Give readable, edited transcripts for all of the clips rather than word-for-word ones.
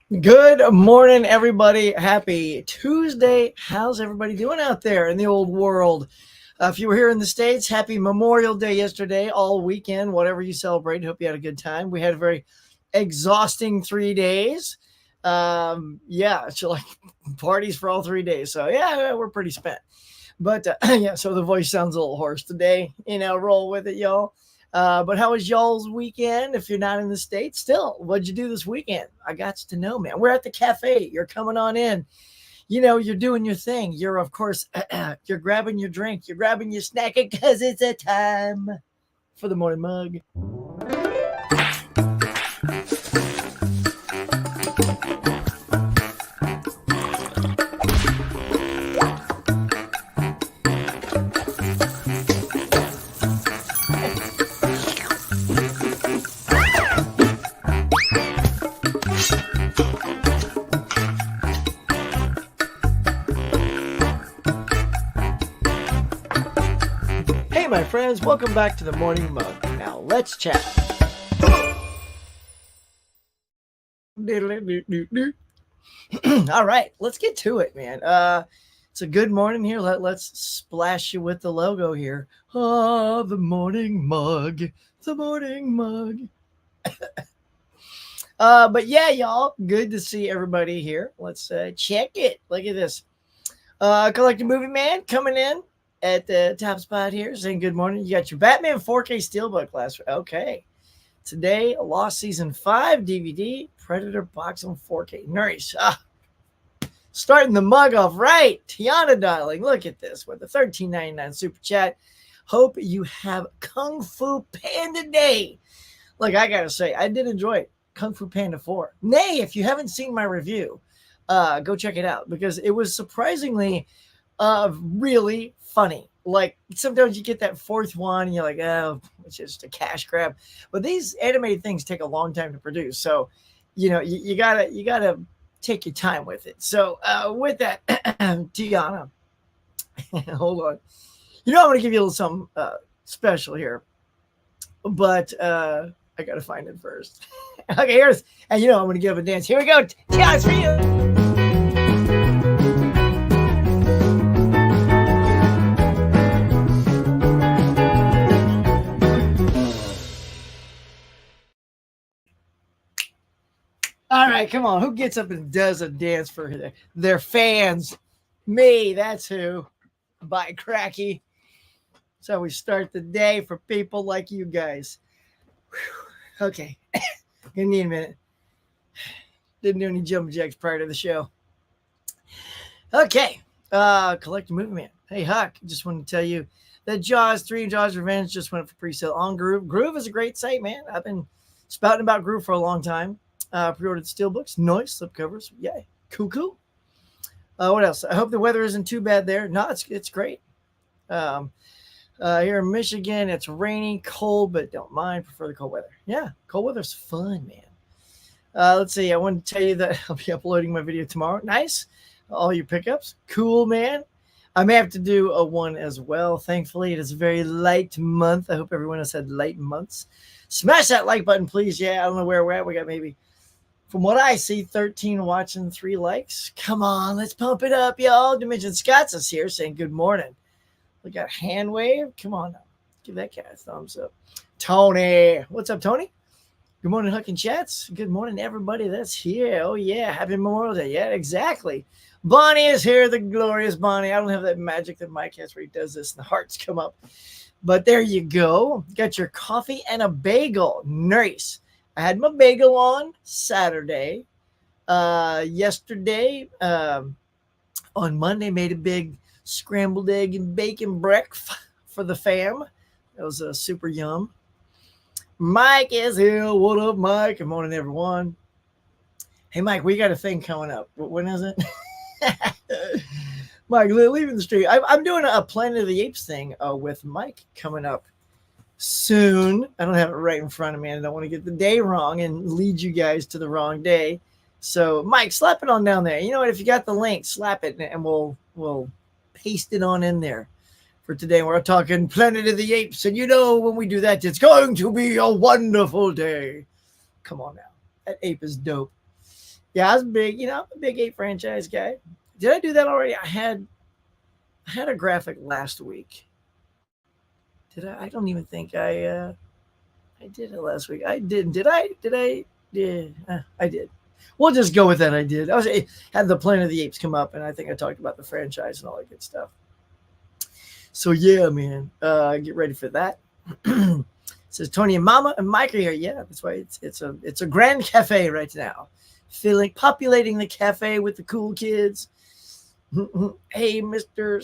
Good morning, everybody. Happy Tuesday. How's everybody doing out there in the old world? If you were here in the States, happy Memorial Day yesterday, all weekend, whatever you celebrate. Hope you had a good time. We had a very exhausting 3 days. Yeah, so like parties for all 3 days. So yeah, we're pretty spent. But yeah, so the voice sounds a little hoarse today. Roll with it, y'all. But how was y'all's weekend? If you're not in the States, still, what'd you do this weekend? I got to know, man. We're at the cafe. You're coming on in. You're doing your thing. You're, of course, you're grabbing your drink. You're grabbing your snack because it's a time for the morning mug. Hey, my friends, welcome back to the morning mug. Now, let's chat. All right, let's get to it, man. It's a good morning here. Let's splash you with the logo here. The morning mug, the morning mug. But yeah, y'all, good to see everybody here. Let's check it. Look at this. Collective Movie Man coming in at the top spot here, saying good morning. You got your Batman 4K Steelbook last week. Okay. Today, Lost Season 5 DVD, Predator box on 4K. Nice. Starting the mug off right. Tiana, darling, look at this with the $13.99 super chat. Hope you have Kung Fu Panda Day. Look, I got to say, I did enjoy it. Kung Fu Panda 4. Nay, if you haven't seen my review, go check it out because it was surprisingly really funny. Like sometimes you get that fourth one and you're like, oh, it's just a cash grab. But these animated things take a long time to produce. So, you gotta take your time with it. So with that, Tiana, hold on. I'm gonna give you a little something special here. But I gotta find it first. Okay, and I'm gonna give a dance. Here we go. Tiana's for you. All right, come on. Who gets up and does a dance for their fans? Me, that's who. By cracky. So we start the day for people like you guys. Whew. Okay. Gonna need a minute. Didn't do any jumping jacks prior to the show. Okay. Collective Movie Man. Hey, Huck. Just wanted to tell you that Jaws 3 and Jaws Revenge just went for pre-sale on Groove. Groove is a great site, man. I've been spouting about Groove for a long time. Pre-ordered steelbooks, noise, slipcovers, yay, cool. What else? I hope the weather isn't too bad there. No, it's great. Here in Michigan, it's rainy, cold, but don't mind. Prefer the cold weather. Yeah, cold weather's fun, man. Let's see. I want to tell you that I'll be uploading my video tomorrow. Nice. All your pickups. Cool, man. I may have to do a one as well. Thankfully, it is a very light month. I hope everyone has had light months. Smash that like button, please. Yeah, I don't know where we're at. We got maybe, from what I see, 13 watching, 3 likes. Come on, let's pump it up, y'all. Dimension Scott's is here saying good morning. We got a hand wave. Come on now. Give that guy a thumbs up. Tony. What's up, Tony? Good morning, Huck and Chats. Good morning, everybody that's here. Oh, yeah. Happy Memorial Day. Yeah, exactly. Bonnie is here, the glorious Bonnie. I don't have that magic that Mike has where he does this and the hearts come up. But there you go. Got your coffee and a bagel. Nice. I had my bagel on Saturday. Yesterday, on Monday, made a big scrambled egg and bacon breakfast for the fam. That was super yum. Mike is here. What up, Mike? Good morning, everyone. Hey, Mike, we got a thing coming up. When is it? Mike, leaving the street. I'm doing a Planet of the Apes thing with Mike coming up soon. I don't have it right in front of me. I don't want to get the day wrong and lead you guys to the wrong day. So, Mike, slap it on down there. You know what? If you got the link, slap it, and we'll paste it on in there for today. We're talking Planet of the Apes, and when we do that, it's going to be a wonderful day. Come on now. That ape is dope. Yeah, I was big. I'm a big 8 franchise guy. Did I do that already? I had a graphic last week. Did I? I don't even think I did it last week. I didn't. Did I? Did I? Yeah, I did. We'll just go with that. I did. Had the Planet of the Apes come up, and I think I talked about the franchise and all that good stuff. So yeah, man, get ready for that. Says Tony and Mama and Mike are here. Yeah, that's why it's a grand cafe right now, feeling populating the cafe with the cool kids. Hey, Mister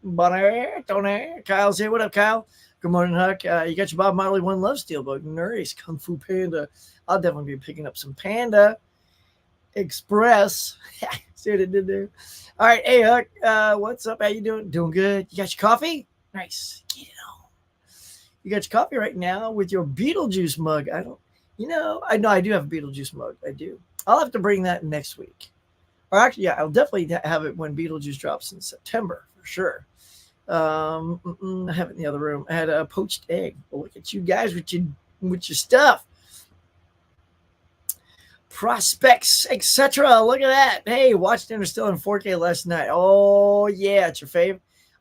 Bonner, Tony, Kyle's here. What up, Kyle? Good morning, Huck. You got your Bob Marley One Love Steelbook. Nice. Kung Fu Panda. I'll definitely be picking up some Panda Express. See what it did there? All right. Hey, Huck. What's up? How you doing? Doing good. You got your coffee? Nice. Get it on. You got your coffee right now with your Beetlejuice mug. I know I do have a Beetlejuice mug. I do. I'll have to bring that next week. Or actually, yeah, I'll definitely have it when Beetlejuice drops in September for sure. I have it in the other room. I had a poached egg. Well, look at you guys with your stuff. Prospects, etc. Look at that. Hey, watched Interstellar in 4K last night. Oh yeah, it's your fave.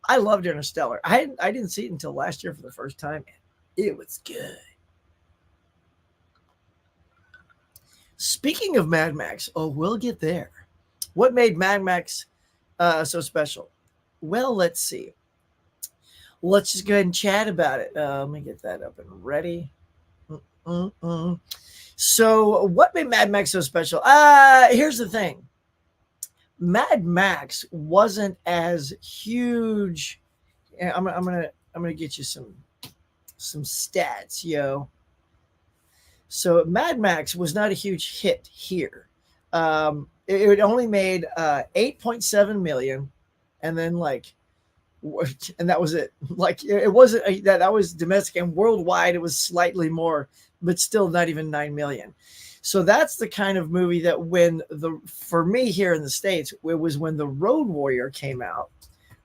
I loved Interstellar. I didn't see it until last year for the first time. It was good. Speaking of Mad Max, we'll get there. What made Mad Max so special? Well, let's see. Let's just go ahead and chat about it. Let me get that up and ready. So, what made Mad Max so special? Here's the thing. Mad Max wasn't as huge. I'm gonna get you some stats, yo. So Mad Max was not a huge hit here. It only made 8.7 million, and then and that was it. Like it wasn't that was domestic, and worldwide it was slightly more, but still not even 9 million. So that's the kind of movie that for me here in the States, it was when the Road Warrior came out,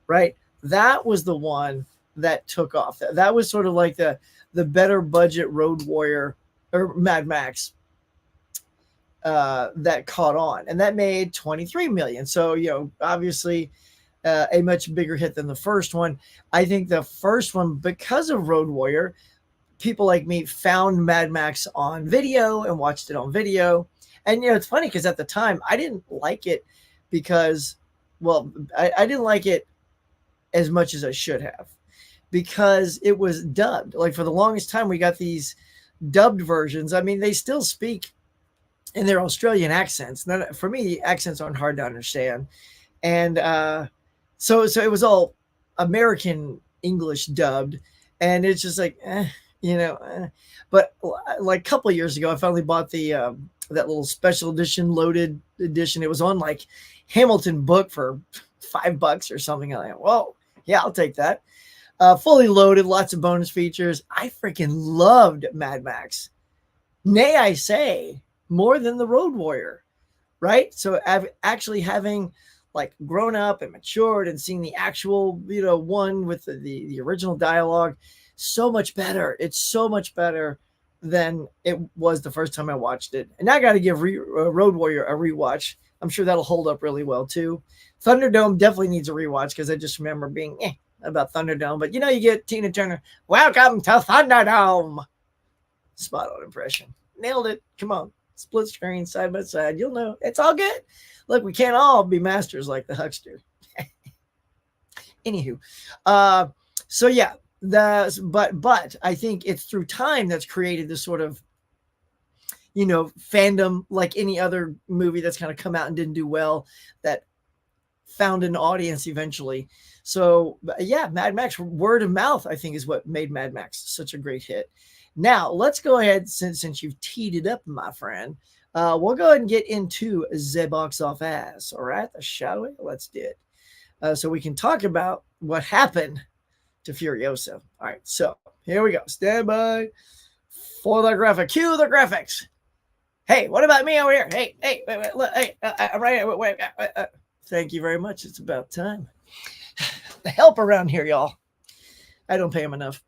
right? That was the one that took off. That was sort of like the better budget Road Warrior or Mad Max that caught on, and that made 23 million. So, obviously a much bigger hit than the first one. I think the first one, because of Road Warrior, people like me found Mad Max on video and watched it on video. And, it's funny because at the time I didn't like it because, well, I didn't like it as much as I should have because it was dubbed. Like for the longest time, we got these dubbed versions. I mean, they still speak in their Australian accents. For me, the accents aren't hard to understand. And so it was all American English dubbed. And it's just like, But like a couple of years ago, I finally bought the that little special edition, loaded edition. It was on like Hamilton book for $5 or something. I'm like, whoa, yeah, I'll take that. Fully loaded, lots of bonus features. I freaking loved Mad Max. Nay, I say, more than the Road Warrior, right? So actually having like grown up and matured and seeing the actual, one with the original dialogue, so much better. It's so much better than it was the first time I watched it. And I got to give Road Warrior a rewatch. I'm sure that'll hold up really well too. Thunderdome definitely needs a rewatch because I just remember being about Thunderdome. But you get Tina Turner. Welcome to Thunderdome. Spot on impression. Nailed it. Come on. Split screen, side by side. You'll know. It's all good. Look, we can't all be masters like the Huckster. Anywho. So yeah. But I think it's through time that's created this sort of, fandom, like any other movie that's kind of come out and didn't do well, that found an audience eventually. So yeah, Mad Max, word of mouth, I think, is what made Mad Max such a great hit. Now let's go ahead, since you've teed it up, my friend. We'll go ahead and get into the box office. All right, shall we? Let's do it. So we can talk about what happened to Furiosa. All right, so here we go. Stand by for the graphic. Cue the graphics. Hey, what about me over here? Hey, wait, look, hey, I'm right here. Wait. Thank you very much. It's about time. The help around here, y'all. I don't pay him enough.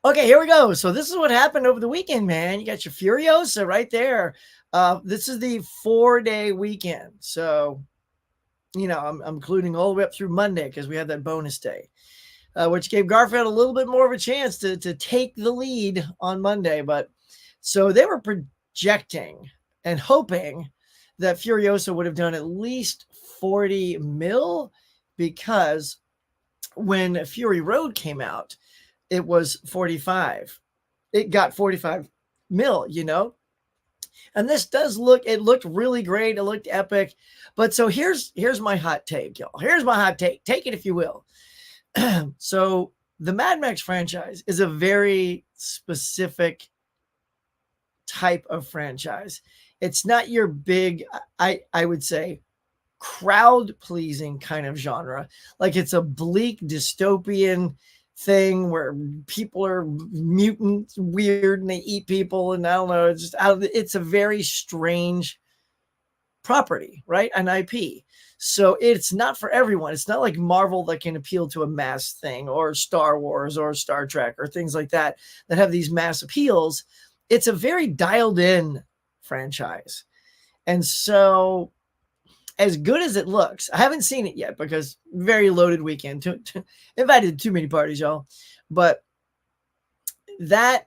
Okay, here we go. So this is what happened over the weekend, man. You got your Furiosa right there. This is the 4-day weekend. So, I'm including all the way up through Monday because we had that bonus day, which gave Garfield a little bit more of a chance to take the lead on Monday. But so they were projecting and hoping that Furiosa would have done at least 40 mil because when Fury Road came out, it was 45. It got 45 mil, And this it looked really great. It looked epic. But so here's my hot take, y'all. Here's my hot take. Take it if you will. So the Mad Max franchise is a very specific type of franchise. It's not your big, I would say, crowd pleasing kind of genre. Like it's a bleak dystopian thing where people are mutant, weird, and they eat people. And I don't know, it's a very strange property, right? An IP. So it's not for everyone. It's not like Marvel that can appeal to a mass thing, or Star Wars or Star Trek or things like that have these mass appeals. It's a very dialed in franchise. And so as good as it looks, I haven't seen it yet because very loaded weekend. Invited to too many parties, y'all. But that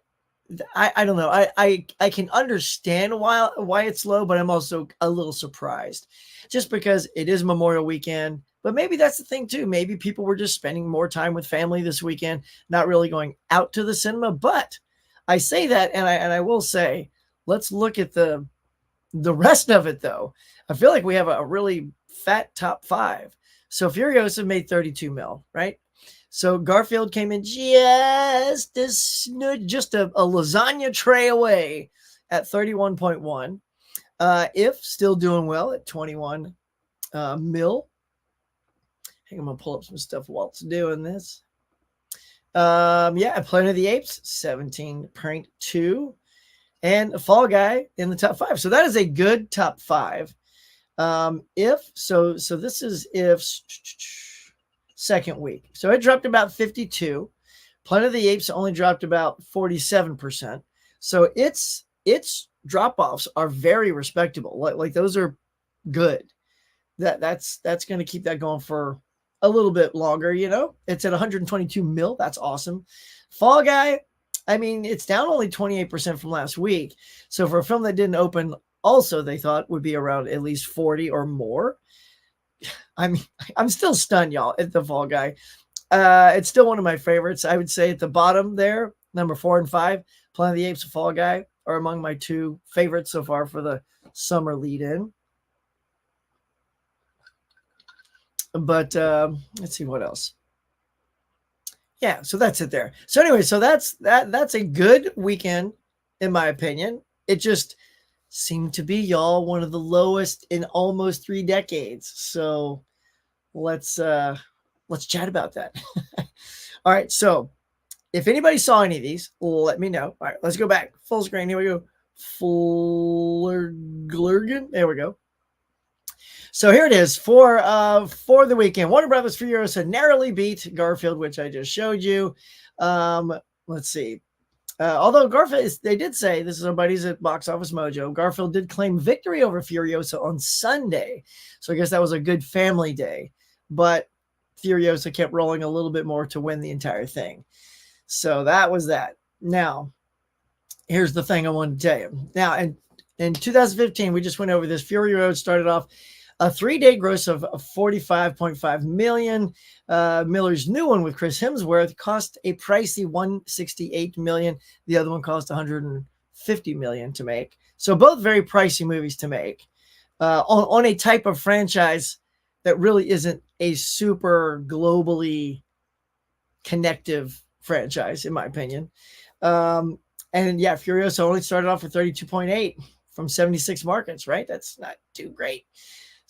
I don't know. I can understand why it's low, but I'm also a little surprised just because it is Memorial Weekend. But maybe that's the thing too. Maybe people were just spending more time with family this weekend, not really going out to the cinema. But I say that, and I will say, let's look at the rest of it though. I feel like we have a really fat top 5. So Furiosa made 32 mil, right? So Garfield came in just a lasagna tray away at 31.1. If still doing well at 21 mil. I think I'm gonna pull up some stuff while it's doing this. Planet of the Apes 17.2, and Fall Guy in the top 5. So that is a good top 5. This is If's second week. So it dropped about 52. Planet of the Apes only dropped about 47%. So its drop-offs are very respectable. Like those are good. That's going to keep that going for a little bit longer, It's at 122 mil. That's awesome. Fall Guy, I mean, it's down only 28% from last week. So for a film that didn't open, also they thought would be around at least 40 or more. I mean, I'm still stunned, y'all, at the Fall Guy. It's still one of my favorites. I would say at the bottom there, number 4 and 5, Planet of the Apes and Fall Guy are among my 2 favorites so far for the summer lead-in. But let's see what else. Yeah, so that's it there. So anyway, so that's a good weekend, in my opinion. It just seemed to be, y'all, one of the lowest in almost 3 decades. So let's chat about that. All right, so if anybody saw any of these, let me know. All right, let's go back. Full screen. Here we go. Glurgen. There we go. So here it is for the weekend. Warner Brothers Furiosa narrowly beat Garfield, which I just showed you. Let's see. Although Garfield, they did say, this is our buddies at Box Office Mojo, Garfield did claim victory over Furiosa on Sunday. So I guess that was a good family day. But Furiosa kept rolling a little bit more to win the entire thing. So that was that. Now, here's the thing I wanted to tell you. Now, in 2015, we just went over this. Fury Road started off a 3-day gross of 45.5 million. Miller's new one with Chris Hemsworth cost a pricey 168 million. The other one cost 150 million to make. So both very pricey movies to make on a type of franchise that really isn't a super globally connective franchise, in my opinion. And yeah, Furiosa only started off with 32.8 from 76 markets, right? That's not too great.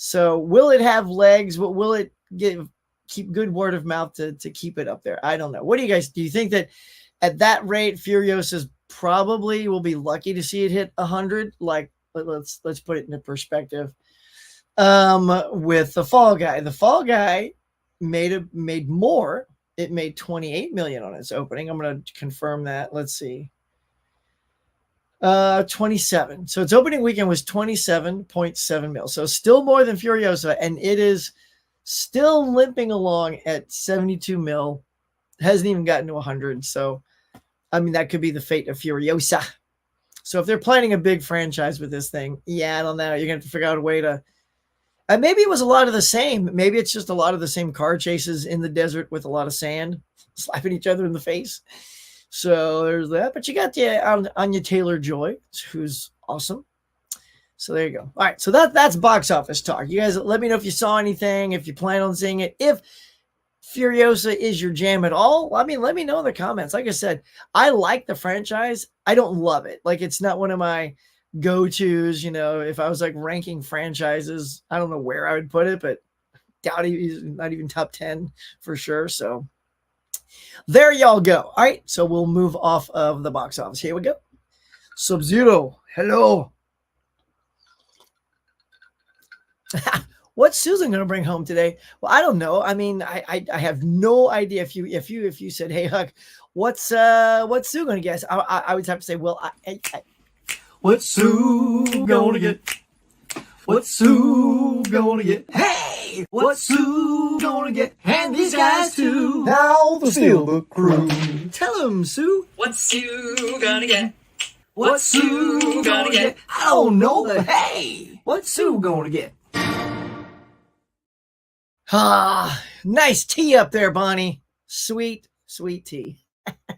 So will it have legs? Will it keep good word of mouth to keep it up there? I don't know. What do you guys, do you think that at that rate, Furiosa's probably will be lucky to see it hit 100? Like, let's put it into perspective. With the Fall Guy made more. It made 28 million on its opening. I'm going to confirm that. Let's see. 27. So its opening weekend was 27.7 mil. So still more than Furiosa, and it is still limping along at 72 mil. Hasn't even gotten to 100. So, I mean, that could be the fate of Furiosa. So if they're planning a big franchise with this thing, yeah, I don't know. You're going to have to figure out a way to. And maybe it was a lot of the same. Maybe it's just a lot of the same car chases in the desert with a lot of sand, slapping each other in the face. So there's that. But you got the Anya Taylor-Joy, who's awesome. So there you go. All right. So that's box office talk. You guys let me know if you saw anything, if you plan on seeing it. If Furiosa is your jam at all, I mean, let me know in the comments. Like I said, I like the franchise. I don't love it. Like, it's not one of my go-tos. You know, if I was like ranking franchises, I don't know where I would put it, but doubt he's not even top 10 for sure. So there y'all go. All right. So we'll move off of the box office. Here we go. Sub-Zero. Hello. What's Susan going to bring home today? Well, I don't know. I mean, I have no idea. If you said, "Hey, Huck, what's Sue going to guess?" I would have to say, "Well, what's Sue going to get? What's Sue going to get? Hey, what's Sue going to get? And these guys too. Now the Steelbook crew. Tell him, Sue. What's Sue gonna get? What's Sue going to get? I don't know, but hey, what's Sue going to get? Ah, nice tea up there, Bonnie. Sweet, sweet tea.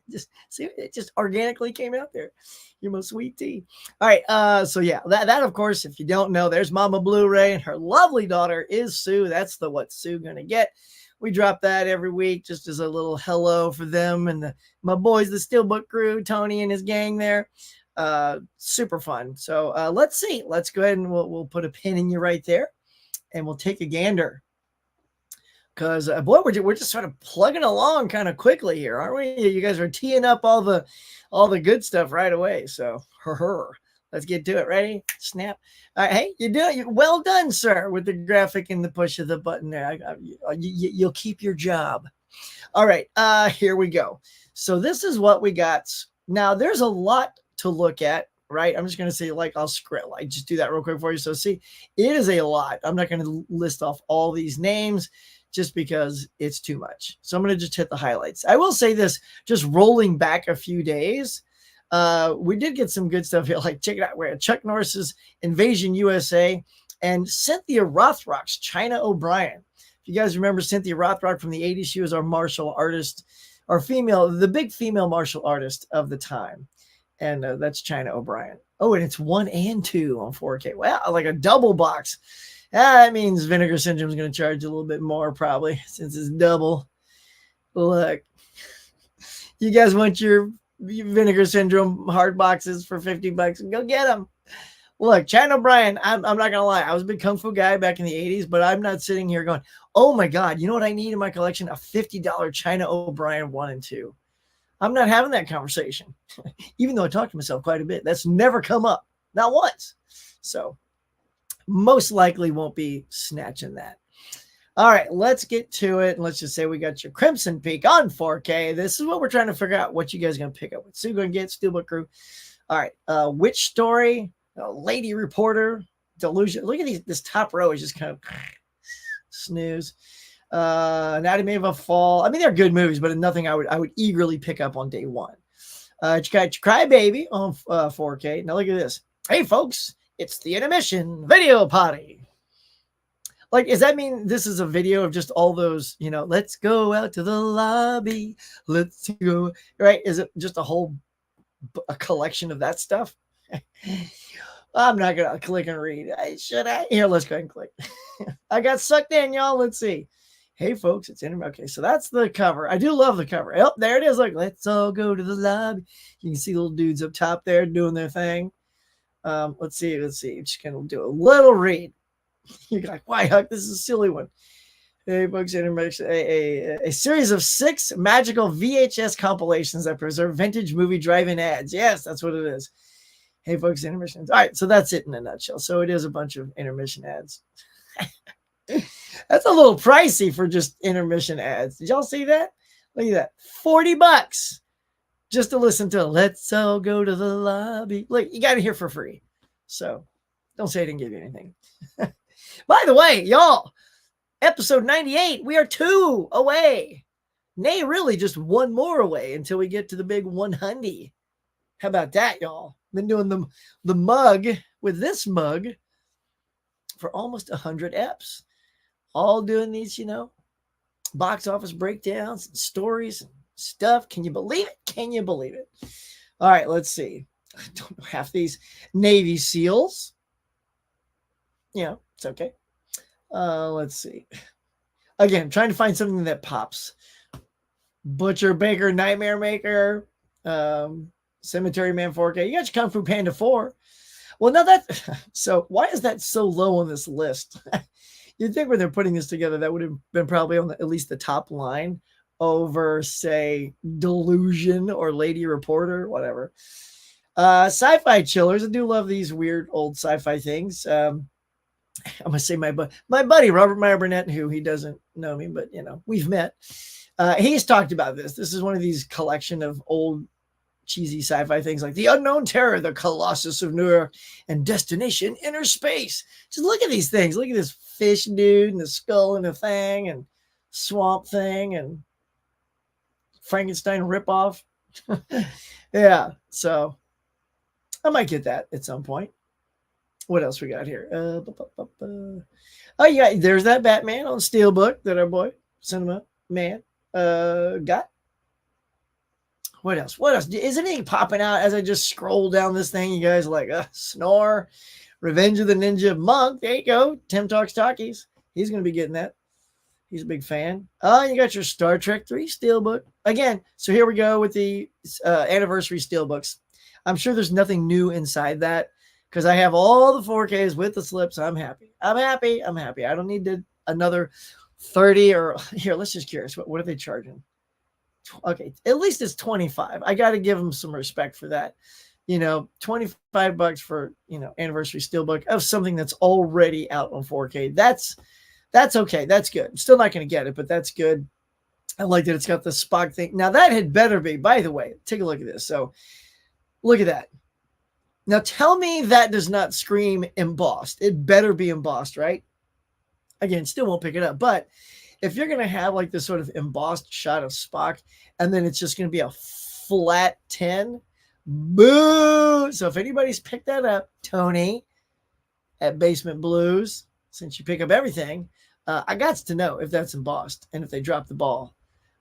Just see, it just organically came out there. You're my sweet tea. All right. So yeah, that of course, if you don't know, there's Mama Blu-ray, and her lovely daughter is Sue. That's the What's Sue Gonna Get. We drop that every week just as a little hello for them and my boys, the Steelbook crew, Tony and his gang there. Super fun. So let's see. Let's go ahead and we'll put a pin in you right there, and we'll take a gander. Because boy, we're just sort of plugging along kind of quickly here, aren't we? You guys are teeing up all the good stuff right away. So let's get to it. Ready? Snap. All right, hey, well done, sir, with the graphic and the push of the button there. You'll keep your job. All right, here we go. So this is what we got. Now there's a lot to look at. Right, I'm just going to say, I'll just do that real quick for you. So see, it is a lot. I'm not going to list off all these names just because it's too much. So I'm going to just hit the highlights. I will say this, just rolling back a few days, we did get some good stuff here. Like, check it out. We're at Chuck Norris's Invasion USA and Cynthia Rothrock's China O'Brien. If you guys remember Cynthia Rothrock from the 80s, she was our martial artist, the big female martial artist of the time. And that's China O'Brien. Oh, and it's 1 and 2 on 4K. Wow, like a double box. That means Vinegar Syndrome is going to charge a little bit more probably since it's double. Look, you guys want your Vinegar Syndrome hard boxes for $50? Go get them. Look, China O'Brien, I'm not going to lie. I was a big Kung Fu guy back in the 80s, but I'm not sitting here going, oh my God, you know what I need in my collection? A $50 China O'Brien 1 and 2. I'm not having that conversation, even though I talk to myself quite a bit. That's never come up, not once. So most likely won't be snatching that. All right, let's get to it. Let's just say we got your Crimson Peak on 4K. This is what we're trying to figure out, what you guys are going to pick up. What's Sue going to get? Steelbook crew. All right, Witch Story, Lady Reporter, Delusion. Look at this top row is just kind of snooze. Anatomy of a Fall. I mean, they're good movies, but nothing I would eagerly pick up on day one. You got Cry Baby on 4K. Now look at this. Hey folks, it's the intermission video party. Like, does that mean this is a video of just all those, let's go out to the lobby, let's go, right? Is it just a collection of that stuff? I'm not gonna click and read. Should I? Here, let's go ahead and click. I got sucked in, y'all. Let's see. Hey folks, it's intermission. Okay, so that's the cover. I do love the cover. Oh, there it is. Look, let's all go to the lobby. You can see little dudes up top there doing their thing. Let's see. Just gonna do a little read. You're like, why, Huck? This is a silly one. Hey folks, intermission. A series of 6 magical VHS compilations that preserve vintage movie drive-in ads. Yes, that's what it is. Hey folks, intermissions. All right, so that's it in a nutshell. So it is a bunch of intermission ads. That's a little pricey for just intermission ads. Did y'all see that? Look at that. $40 just to listen to Let's All Go to the Lobby. Look, you got it here for free. So don't say I didn't give you anything. By the way, y'all, episode 98, we are 2 away. Nay, really just 1 more away until we get to the big 100. How about that, y'all? Been doing the mug with this mug for almost 100 eps. All doing these, box office breakdowns and stories and stuff. Can you believe it? Can you believe it? All right, let's see. I don't know half these. Navy SEALs. It's okay. Let's see. Again, trying to find something that pops. Butcher Baker, Nightmare Maker, Cemetery Man 4K. You got your Kung Fu Panda 4. Well, now so why is that so low on this list? You'd think when they're putting this together, that would have been probably on at least the top line over, say, Delusion or Lady Reporter, whatever. Sci-fi chillers. I do love these weird old sci-fi things. I'm going to say my buddy, Robert Meyer Burnett, who he doesn't know me, but, we've met. He's talked about this. This is one of these collection of old cheesy sci-fi things like The Unknown Terror, The Colossus of New York, and Destination Inner Space. Just look at these things. Look at this fish dude and the skull and the thing and swamp thing and Frankenstein ripoff. Yeah, so I might get that at some point. What else we got here? Oh, yeah, there's that Batman on Steelbook that our boy Cinema Man got. What else? Is anything popping out as I just scroll down this thing? You guys are like, Snore, Revenge of the Ninja Monk. There you go. Tim Talks Talkies. He's going to be getting that. He's a big fan. Oh, you got your Star Trek 3 Steelbook. Again, so here we go with the anniversary Steelbooks. I'm sure there's nothing new inside that because I have all the 4Ks with the slips. I'm happy. I don't need another 30 or here. Let's just curious. What are they charging? Okay, at least it's 25. I got to give them some respect for that. $25 for, anniversary steelbook of something that's already out on 4K. That's okay. That's good. I'm still not going to get it, but that's good. I like that it's got the Spock thing. Now that had better be, by the way, take a look at this. So look at that. Now tell me that does not scream embossed. It better be embossed, right? Again, still won't pick it up, but if you're going to have like this sort of embossed shot of Spock, and then it's just going to be a flat 10, boo! So if anybody's picked that up, Tony at Basement Blues, since you pick up everything, I got to know if that's embossed and if they drop the ball,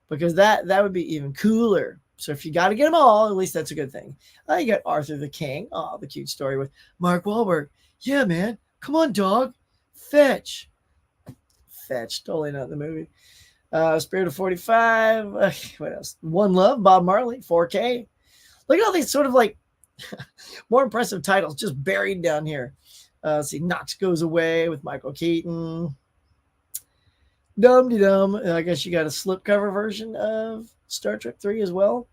because that would be even cooler. So if you got to get them all, at least that's a good thing. You got Arthur the King. Oh, the cute story with Mark Wahlberg. Yeah, man. Come on, dog. Fetch. Totally not the movie. Spirit of 45. What else? One Love, Bob Marley, 4K. Look at all these sort of like more impressive titles just buried down here. Let's see, Knox Goes Away with Michael Keaton. Dum-de-dum. I guess you got a slipcover version of Star Trek 3 as well.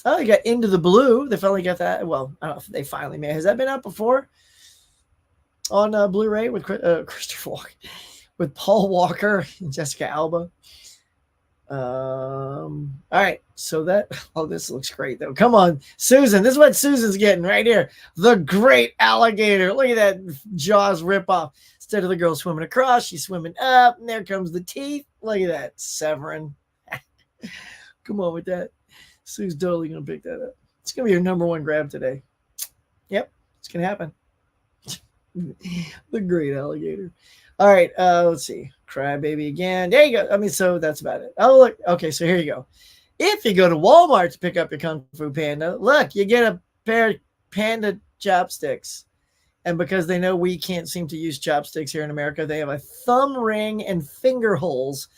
Oh, you got Into the Blue. They finally got that. Well, I don't know if they finally made. Has that been out before? On Blu-ray with Christopher Walken. With Paul Walker and Jessica Alba. All right. So this looks great though. Come on, Susan. This is what Susan's getting right here. The Great Alligator. Look at that Jaws ripoff. Instead of the girl swimming across, she's swimming up, and there comes the teeth. Look at that, Severin. Come on with that. Sue's totally gonna pick that up. It's gonna be her number one grab today. Yep, it's gonna happen. The Great Alligator. All right, let's see. Crybaby again. There you go. So that's about it. Oh, look. Okay, so here you go. If you go to Walmart to pick up your Kung Fu Panda, look, you get a pair of panda chopsticks. And because they know we can't seem to use chopsticks here in America, they have a thumb ring and finger holes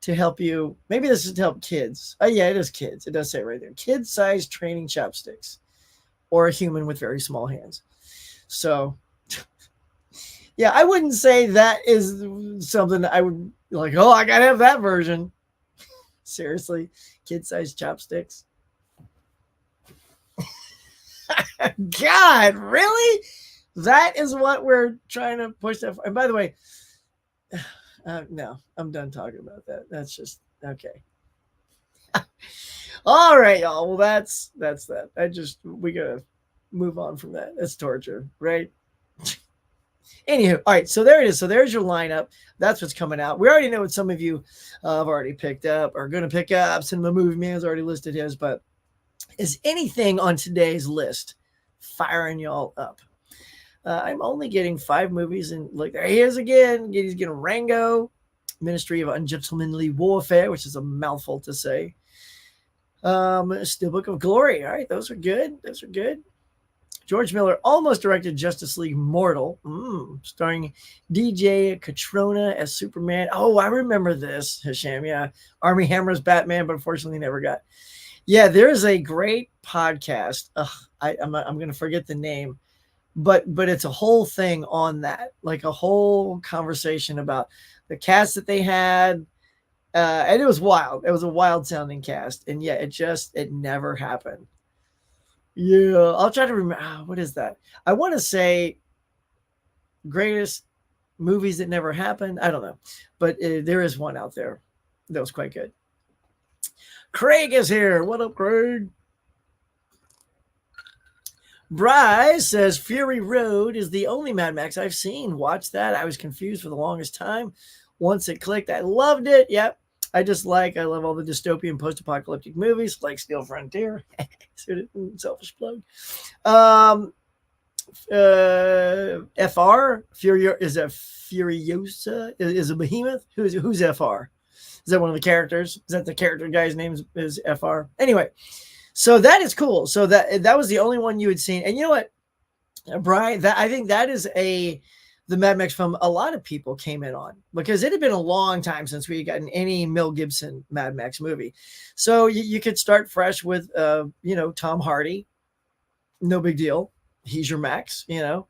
to help you. Maybe this is to help kids. Oh, yeah, it is kids. It does say right there. Kid-sized training chopsticks. Or a human with very small hands. So... yeah, I wouldn't say that is something that I would like, oh, I got to have that version. Seriously, kid-sized chopsticks. God, really? That is what we're trying to push that for. And by the way, no, I'm done talking about that. That's just, okay. All right, y'all. Well, that's that. We gotta move on from that. That's torture, right? Anywho, all right. So there it is. So there's your lineup. That's what's coming out. We already know what some of you have already picked up or going to pick up. Cinema Movie Man's already listed his, but is anything on today's list firing y'all up? I'm only getting 5 movies, and look, there he is again. He's getting Rango, Ministry of Ungentlemanly Warfare, which is a mouthful to say. Steelbook of Glory. All right, those are good. Those are good. George Miller almost directed Justice League Mortal, starring DJ Catrona as Superman. Oh, I remember this, Hisham. Yeah, Army Hammer's Batman, but unfortunately never got. Yeah, there's a great podcast. I'm going to forget the name, but it's a whole thing on that, like a whole conversation about the cast that they had, and it was wild. It was a wild sounding cast, and yeah, it never happened. Yeah, I'll try to remember. What is that? I want to say greatest movies that never happened. I don't know, but there is one out there that was quite good. Craig is here. What up, Craig? Bryce says Fury Road is the only Mad Max I've seen. Watch that. I was confused for the longest time. Once it clicked, I loved it. Yep. I love all the dystopian post-apocalyptic movies like Steel Frontier. Selfish plug. FR is a Furiosa is a behemoth. Who's FR? Is that one of the characters? Is that the character guy's name is FR? Anyway, so that is cool. So that was the only one you had seen, and you know what, Brian? That I think that is the Mad Max film a lot of people came in on because it had been a long time since we had gotten any Mel Gibson Mad Max movie. So you could start fresh with, Tom Hardy. No big deal. He's your Max, and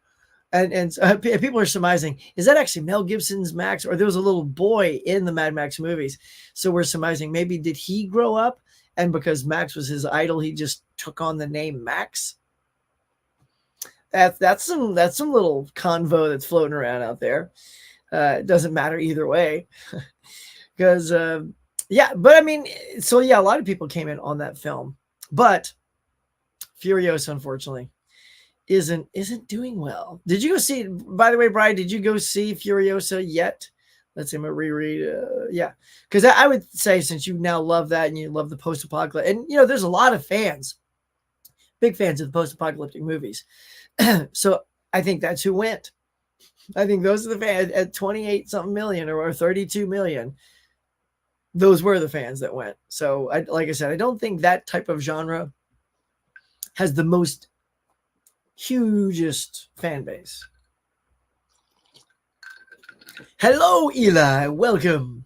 people are surmising, is that actually Mel Gibson's Max? Or there was a little boy in the Mad Max movies. So we're surmising maybe did he grow up? And because Max was his idol, he just took on the name Max. That's some little convo that's floating around out there. It doesn't matter either way, because but I mean, so yeah, a lot of people came in on that film, but Furiosa unfortunately isn't doing well. Did you go see? By the way, Brian, did you go see Furiosa yet? Let's see, I'm gonna reread. Yeah, because I would say since you now love that and you love the post-apocalyptic, and there's a lot of fans, big fans of the post-apocalyptic movies. So I think that's who went. I think those are the fans at 28 something million or 32 million. Those were the fans that went. So like I said, I don't think that type of genre has the most hugest fan base. Hello, Eli. Welcome.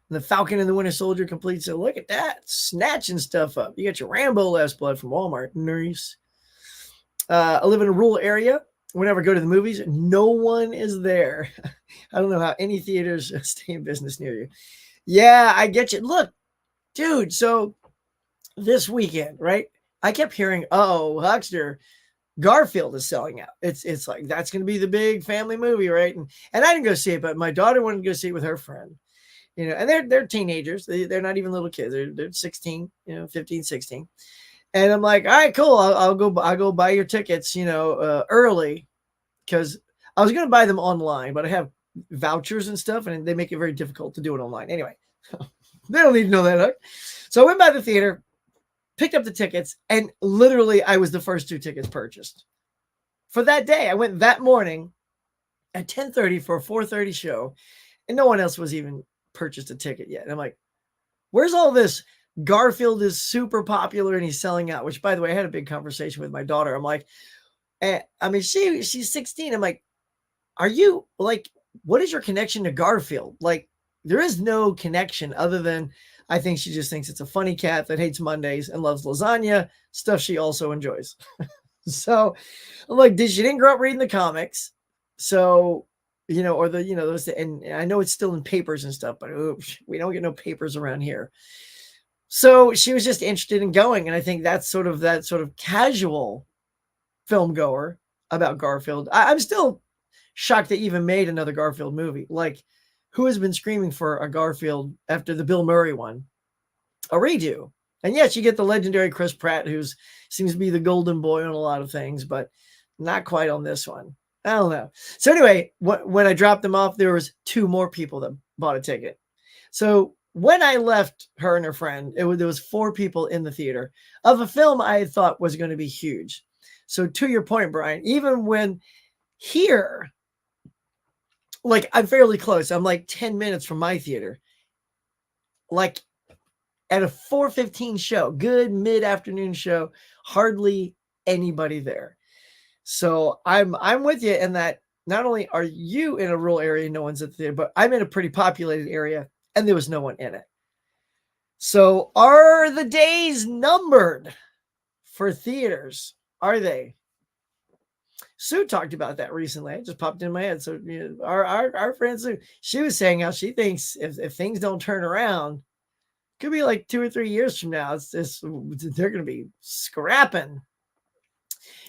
The Falcon and the Winter Soldier complete. So look at that. Snatching stuff up. You got your Rambo Last Blood from Walmart. Nice. I live in a rural area. Whenever I go to the movies, no one is there. I don't know how any theaters stay in business near you. Yeah, I get you. Look, dude, so this weekend, right? I kept hearing, Huckster, Garfield is selling out. It's like, that's going to be the big family movie, right? And I didn't go see it, but my daughter wanted to go see it with her friend. And they're teenagers. They're not even little kids. They're 16, 15, 16. And I'm like, all right, cool. I'll go buy your tickets, early, because I was going to buy them online, but I have vouchers and stuff, and they make it very difficult to do it online. Anyway, they don't need to know that. Huh? So I went by the theater, picked up the tickets, and literally I was the first 2 tickets purchased for that day. I went that morning at 10:30 for a 4:30 show, and no one else was even purchased a ticket yet. And I'm like, where's all this? Garfield is super popular and he's selling out, which, by the way, I had a big conversation with my daughter. I'm like, she's 16. I'm like, are you like, what is your connection to Garfield? Like, there is no connection other than I think she just thinks it's a funny cat that hates Mondays and loves lasagna, stuff she also enjoys. So I'm like, she didn't grow up reading the comics. So, or those, and I know it's still in papers and stuff, but we don't get no papers around here. So she was just interested in going. And I think that's sort of casual film goer about Garfield. I'm still shocked they even made another Garfield movie. Like, who has been screaming for a Garfield after the Bill Murray one? a redo. And yes, you get the legendary Chris Pratt, who seems to be the golden boy on a lot of things, but not quite on this one. I don't know. So anyway, when I dropped them off, there was two more people that bought a ticket. So when I left her and her friend, there was four people in the theater of a film I thought was going to be huge. So to your point, Brian, even when here, like I'm fairly close, I'm like 10 minutes from my theater, like at a 4:15 show, good mid-afternoon show, hardly anybody there. So I'm with you in that not only are you in a rural area, no one's at the theater, but I'm in a pretty populated area and there was no one in it. So are the days numbered for theaters? Are they? Sue talked about that recently. It just popped in my head. So our friend Sue, she was saying how she thinks if things don't turn around, could be like 2 or 3 years from now. They're going to be scrapping.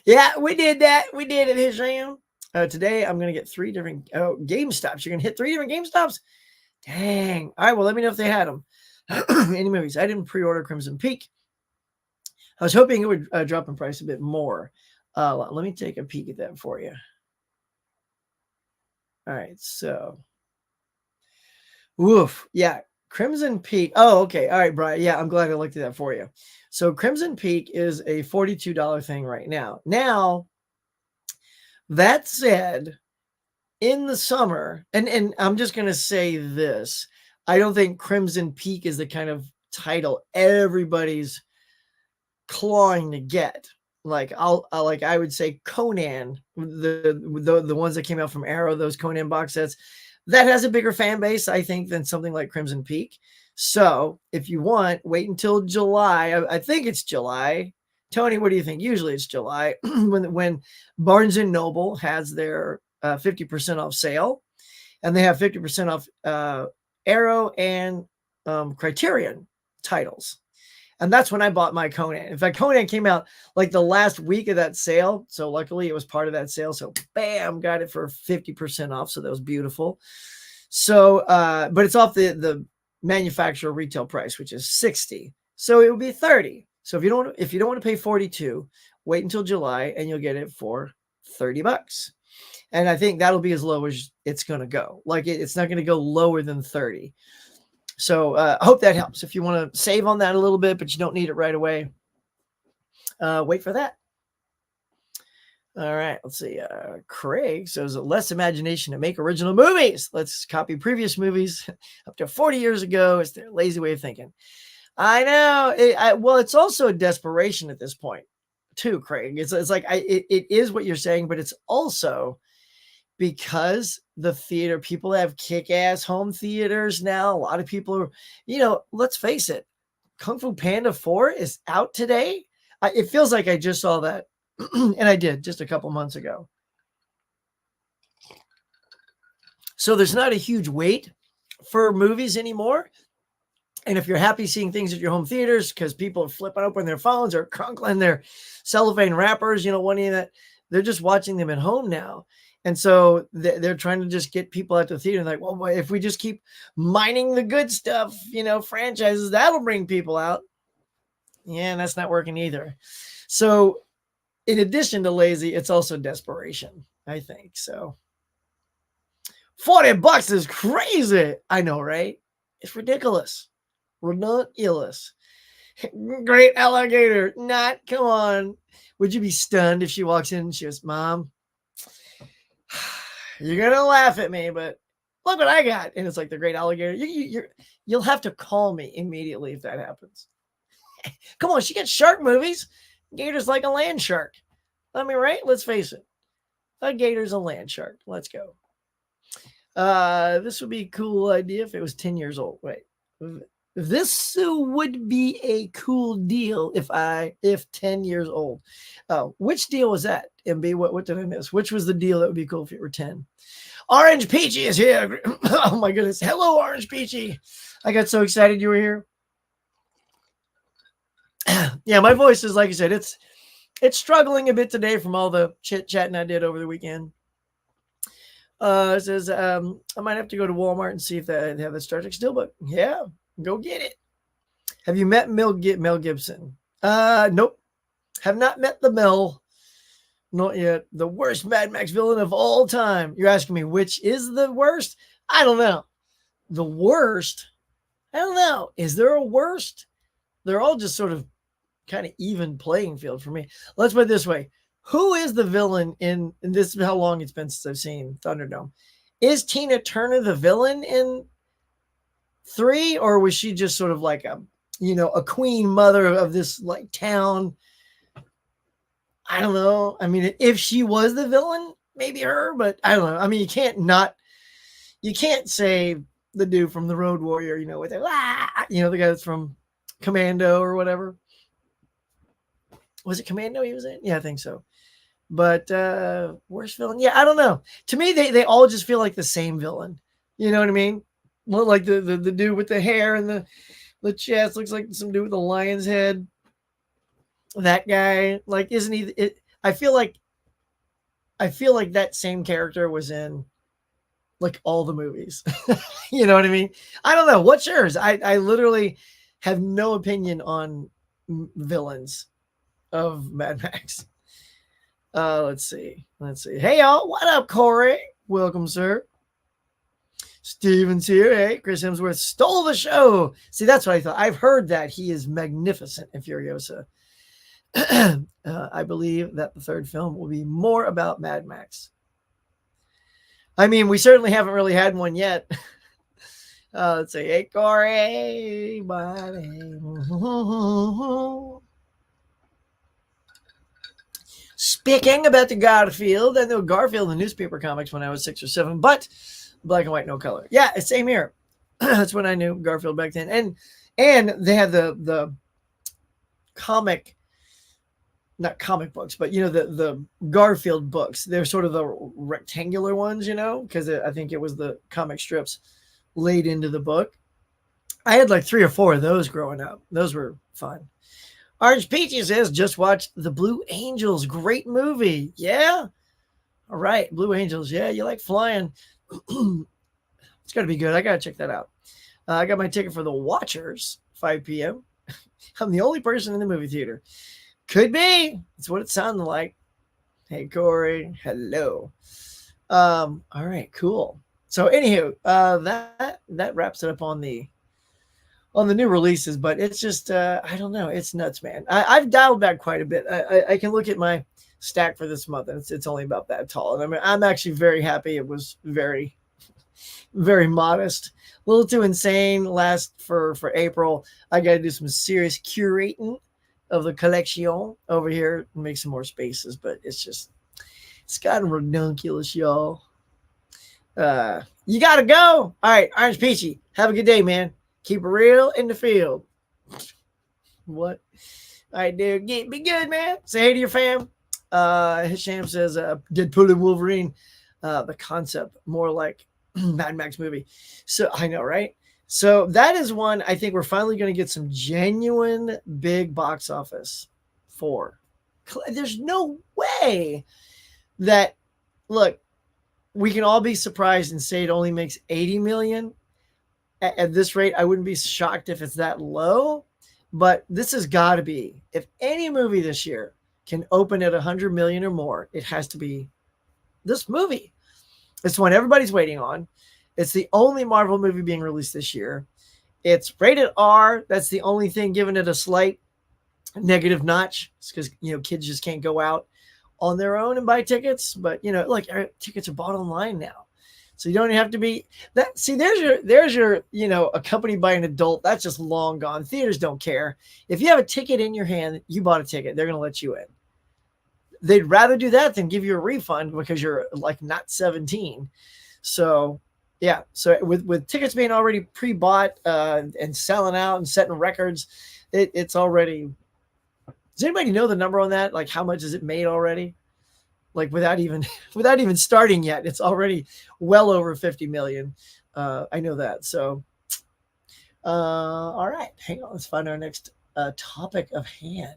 Yeah, we did that. We did it, Hisham. Today I'm going to get 3 different GameStops. You're going to hit 3 different GameStops? Dang. All right, well, let me know if they had them. Any movies. I didn't pre-order Crimson Peak. I was hoping it would drop in price a bit more. Let me take a peek at that for you. All right, so. Woof. Yeah, Crimson Peak. Oh, okay. All right, Brian. Yeah, I'm glad I looked at that for you. So Crimson Peak is a $42 thing right now. Now, that said, in the summer, and I'm just going to say this, I don't think Crimson Peak is the kind of title everybody's clawing to get. Like I would say Conan, the ones that came out from Arrow, those Conan box sets, that has a bigger fan base, I think, than something like Crimson Peak. So if you want, wait until July. I think it's July. Tony, what do you think? Usually it's July when Barnes and Noble has their 50% off sale, and they have 50% off Arrow and Criterion titles. And that's when I bought my Conan. In fact, Conan came out like the last week of that sale. So luckily it was part of that sale. So bam, got it for 50% off. So that was beautiful. So, but it's off the manufacturer retail price, which is 60. So it would be 30. So if you don't want to pay 42, wait until July and you'll get it for $30. And I think that'll be as low as it's going to go. Like it's not going to go lower than 30. So I hope that helps. If you want to save on that a little bit, but you don't need it right away, wait for that. All right, let's see. Craig says less imagination to make original movies. Let's copy previous movies up to 40 years ago. It's their lazy way of thinking. I know. Well, it's also a desperation at this point, too, Craig. It's like it is what you're saying, but it's also because the theater people have kick-ass home theaters now. A lot of people are, let's face it, Kung Fu Panda 4 is out today. It feels like I just saw that, and I did just a couple months ago. So there's not a huge wait for movies anymore. And if you're happy seeing things at your home theaters because people are flipping open their phones or crunkling their cellophane wrappers, wanting that, they're just watching them at home now. And so they're trying to just get people out to the theater. Like, well, if we just keep mining the good stuff, franchises, that'll bring people out. Yeah, and that's not working either. So in addition to lazy, it's also desperation, I think. So $40 is crazy. I know, right? It's ridiculous. Ridiculous. Great alligator. Come on. Would you be stunned if she walks in and she goes, Mom, you're gonna laugh at me, but look what I got. And it's like the great alligator. You'll have to call me immediately if that happens. Come on, she gets shark movies. Gator's like a land shark. I mean, right? Let's face it. A gator's a land shark. Let's go. This would be a cool idea if it was 10 years old. Wait. This would be a cool deal if 10 years old. Which deal was that? MB, what did I miss? Which was the deal that would be cool if it were 10? Orange Peachy is here. Oh my goodness. Hello, Orange Peachy. I got so excited you were here. Yeah, my voice is, like I said, it's struggling a bit today from all the chit chatting I did over the weekend. It says I might have to go to Walmart and see if they have the Star Trek still, but yeah, go get it. Have you met Mel Gibson? Nope. Have not met the Mel. Not yet. The worst Mad Max villain of all time. You're asking me which is the worst? I don't know. The worst? I don't know. Is there a worst? They're all just sort of kind of even playing field for me. Let's put it this way. Who is the villain in this? How long it's been since I've seen Thunderdome? Is Tina Turner the villain in 3, or was she just sort of like a queen mother of this like town? I don't know. I mean, if she was the villain, maybe her, but I don't know. I mean, you can't say the dude from the Road Warrior, with the the guy that's from Commando or whatever. Was it Commando he was in? Yeah, I think so. But worst villain? Yeah, I don't know. To me, they all just feel like the same villain. You know what I mean? Well, like the dude with the hair and the chest looks like some dude with a lion's head. That guy, like, isn't he? I feel like that same character was in like all the movies. You know what I mean? I don't know. What's yours? I literally have no opinion on villains of Mad Max. Let's see. Hey y'all, what up, Corey? Welcome, sir. Steven's here. Hey, Chris Hemsworth stole the show. See, that's what I thought. I've heard that he is magnificent in Furiosa. I believe that the third film will be more about Mad Max. I mean, we certainly haven't really had one yet. Let's say, hey, Corey, buddy. Speaking about the Garfield, I know Garfield in the newspaper comics when I was 6 or 7, but black and white, no color. Yeah, same here. That's when I knew Garfield back then. And they had the comic, not comic books, but the Garfield books. They're sort of the rectangular ones, because I think it was the comic strips laid into the book. I had like 3 or 4 of those growing up. Those were fun. Orange Peachy says, just watched The Blue Angels. Great movie. Yeah. All right. Blue Angels. Yeah, you like flying. It's got to be good. I got to check that out. I got my ticket for The Watchers, 5 p.m. I'm the only person in the movie theater. Could be. That's what it sounded like. Hey, Corey. Hello. All right, cool. So, anywho, that wraps it up on the new releases, but it's just I don't know, it's nuts, man. I've dialed back quite a bit. I can look at my stack for this month, and it's only about that tall. And I mean, I'm actually very happy. It was very, very modest. A little too insane last for April. I got to do some serious curating of the collection over here and make some more spaces, but it's gotten ridiculous, y'all. You gotta go. All right, Orange Peachy, have a good day, man. Keep it real in the field. What? All right, dude. Be good, man. Say hey to your fam. Hisham says Deadpool and Wolverine. The concept, more like Mad Max movie. So I know, right? So that is one I think we're finally going to get some genuine big box office for. There's no way that, look, we can all be surprised and say it only makes 80 million. At this rate, I wouldn't be shocked if it's that low, but this has got to be, if any movie this year can open at 100 million or more, it has to be this movie. It's the one everybody's waiting on. It's the only Marvel movie being released this year. It's rated R. That's the only thing giving it a slight negative notch. It's because, kids just can't go out on their own and buy tickets, but tickets are bought online now. So you don't have to be that. See, there's your, accompanied by an adult. That's just long gone. Theaters don't care. If you have a ticket in your hand, you bought a ticket. They're going to let you in. They'd rather do that than give you a refund because you're like not 17. So yeah. So with tickets being already pre-bought and selling out and setting records, it's already. Does anybody know the number on that? Like how much has it made already? Like without even starting yet, it's already well over 50 million. I know that. So, all right, hang on. Let's find our next topic of hand.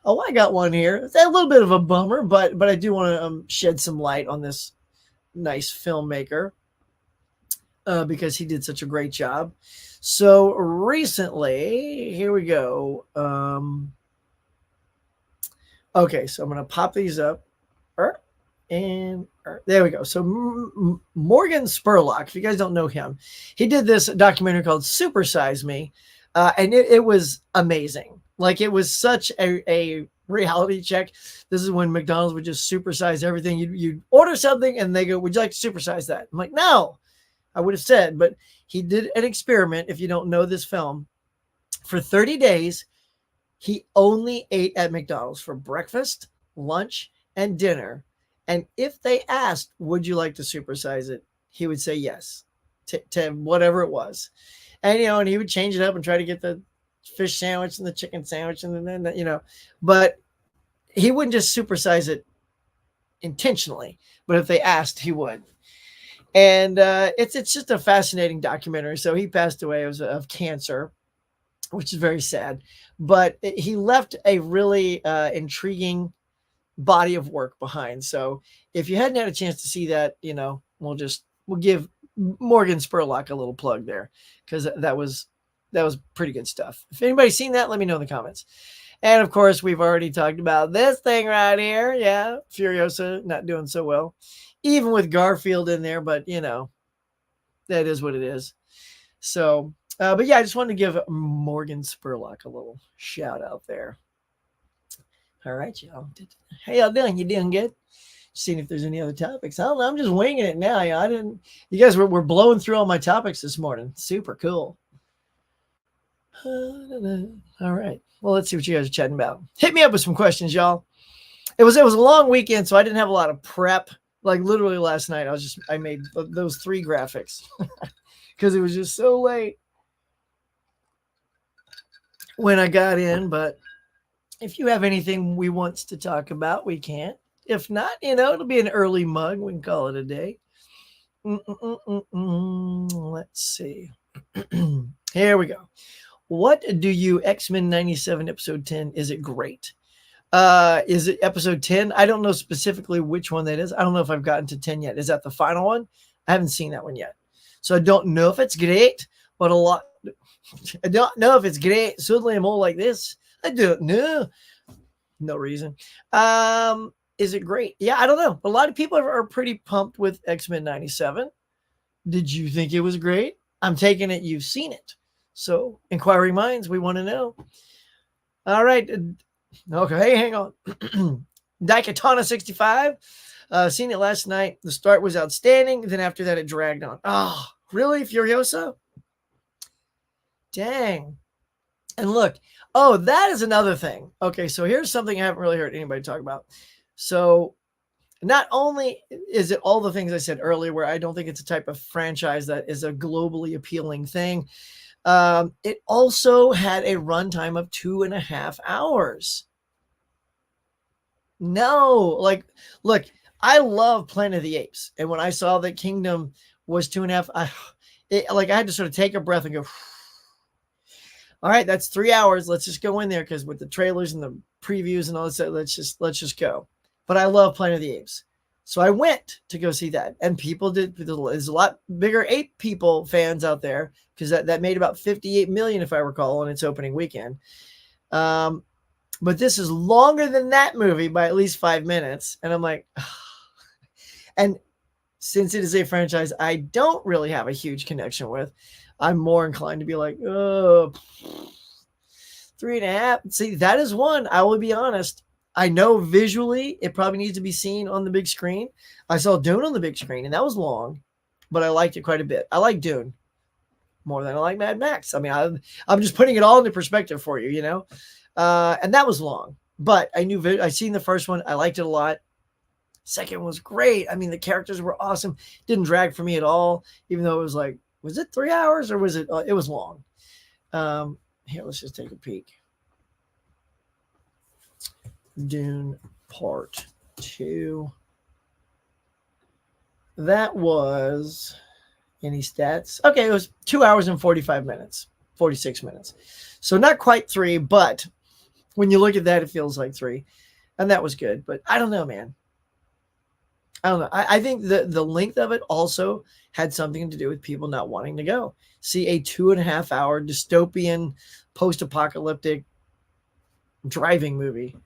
Oh, I got one here. It's a little bit of a bummer, but I do want to shed some light on this nice filmmaker. because he did such a great job. So recently, here we go. Okay, so I'm going to pop these up. Er, And there we go. So Morgan Spurlock, if you guys don't know him, he did this documentary called Super Size Me, and it was amazing. Like it was such a reality check. This is when McDonald's would just supersize everything. You'd order something and they go, "Would you like to supersize that?" I'm like, "No," I would have said, but he did an experiment. If you don't know this film, for 30 days, he only ate at McDonald's for breakfast, lunch, and dinner. And if they asked, would you like to supersize it? He would say yes to whatever it was. And, and he would change it up and try to get the fish sandwich and the chicken sandwich and then, but he wouldn't just supersize it intentionally. But if they asked, he would. And it's just a fascinating documentary. So he passed away of cancer, which is very sad. But he left a really intriguing body of work behind. So if you hadn't had a chance to see that, we'll give Morgan Spurlock a little plug there because that was pretty good stuff. If anybody's seen that, let me know in the comments. And of course, we've already talked about this thing right here. Yeah, Furiosa not doing so well, even with Garfield in there. But that is what it is. So, but yeah, I just wanted to give Morgan Spurlock a little shout out there. All right, y'all. How y'all doing? You doing good? Seeing if there's any other topics. I don't know. I'm just winging it now. You guys were blowing through all my topics this morning. Super cool. All right. Well, let's see what you guys are chatting about. Hit me up with some questions, y'all. It was a long weekend, so I didn't have a lot of prep. Like literally last night, I made those 3 graphics because it was just so late when I got in. But if you have anything we want to talk about, we can. If not, it'll be an early mug. We can call it a day. Let's see. Here we go. What do you X-Men 97 episode 10? Is it great? Is it episode 10? I don't know specifically which one that is. I don't know if I've gotten to 10 yet. Is that the final one? I haven't seen that one yet. So I don't know if it's great, but I don't know if it's great. Suddenly I'm all like this. I don't know. No reason. Is it great? Yeah, I don't know. A lot of people are pretty pumped with X-Men 97. Did you think it was great? I'm taking it you've seen it. So, inquiring minds, we want to know. All right. Okay, hang on. Daikatana 65. Seen it last night. The start was outstanding. Then after that, it dragged on. Oh, really? Furiosa? Dang. And look, that is another thing. Okay, so here's something I haven't really heard anybody talk about. So not only is it all the things I said earlier, where I don't think it's a type of franchise that is a globally appealing thing, it also had a runtime of 2.5 hours. No, look, I love Planet of the Apes. And when I saw that Kingdom was 2.5, I had to sort of take a breath and go, all right, that's 3 hours. Let's just go in there because with the trailers and the previews and all that, let's just go. But I love Planet of the Apes. So I went to go see that. And people did. There's a lot bigger ape people fans out there because that made about 58 million, if I recall, on its opening weekend. But this is longer than that movie by at least 5 minutes. And I'm like, and since it is a franchise I don't really have a huge connection with, I'm more inclined to be like, 3.5. See, that is one. I will be honest. I know visually it probably needs to be seen on the big screen. I saw Dune on the big screen, and that was long, but I liked it quite a bit. I like Dune more than I like Mad Max. I mean, I'm just putting it all into perspective for you, and that was long. But I seen the first one. I liked it a lot. Second was great. I mean, the characters were awesome. Didn't drag for me at all, even though it was like, was it 3 hours or was it? It was long. Here, let's just take a peek. Dune Part 2. That was any stats? Okay, it was 2 hours and 46 minutes. So not quite 3, but when you look at that, it feels like 3. And that was good. But I don't know, man. I don't know. I think the length of it also had something to do with people not wanting to go see a 2.5 hour dystopian post apocalyptic driving movie.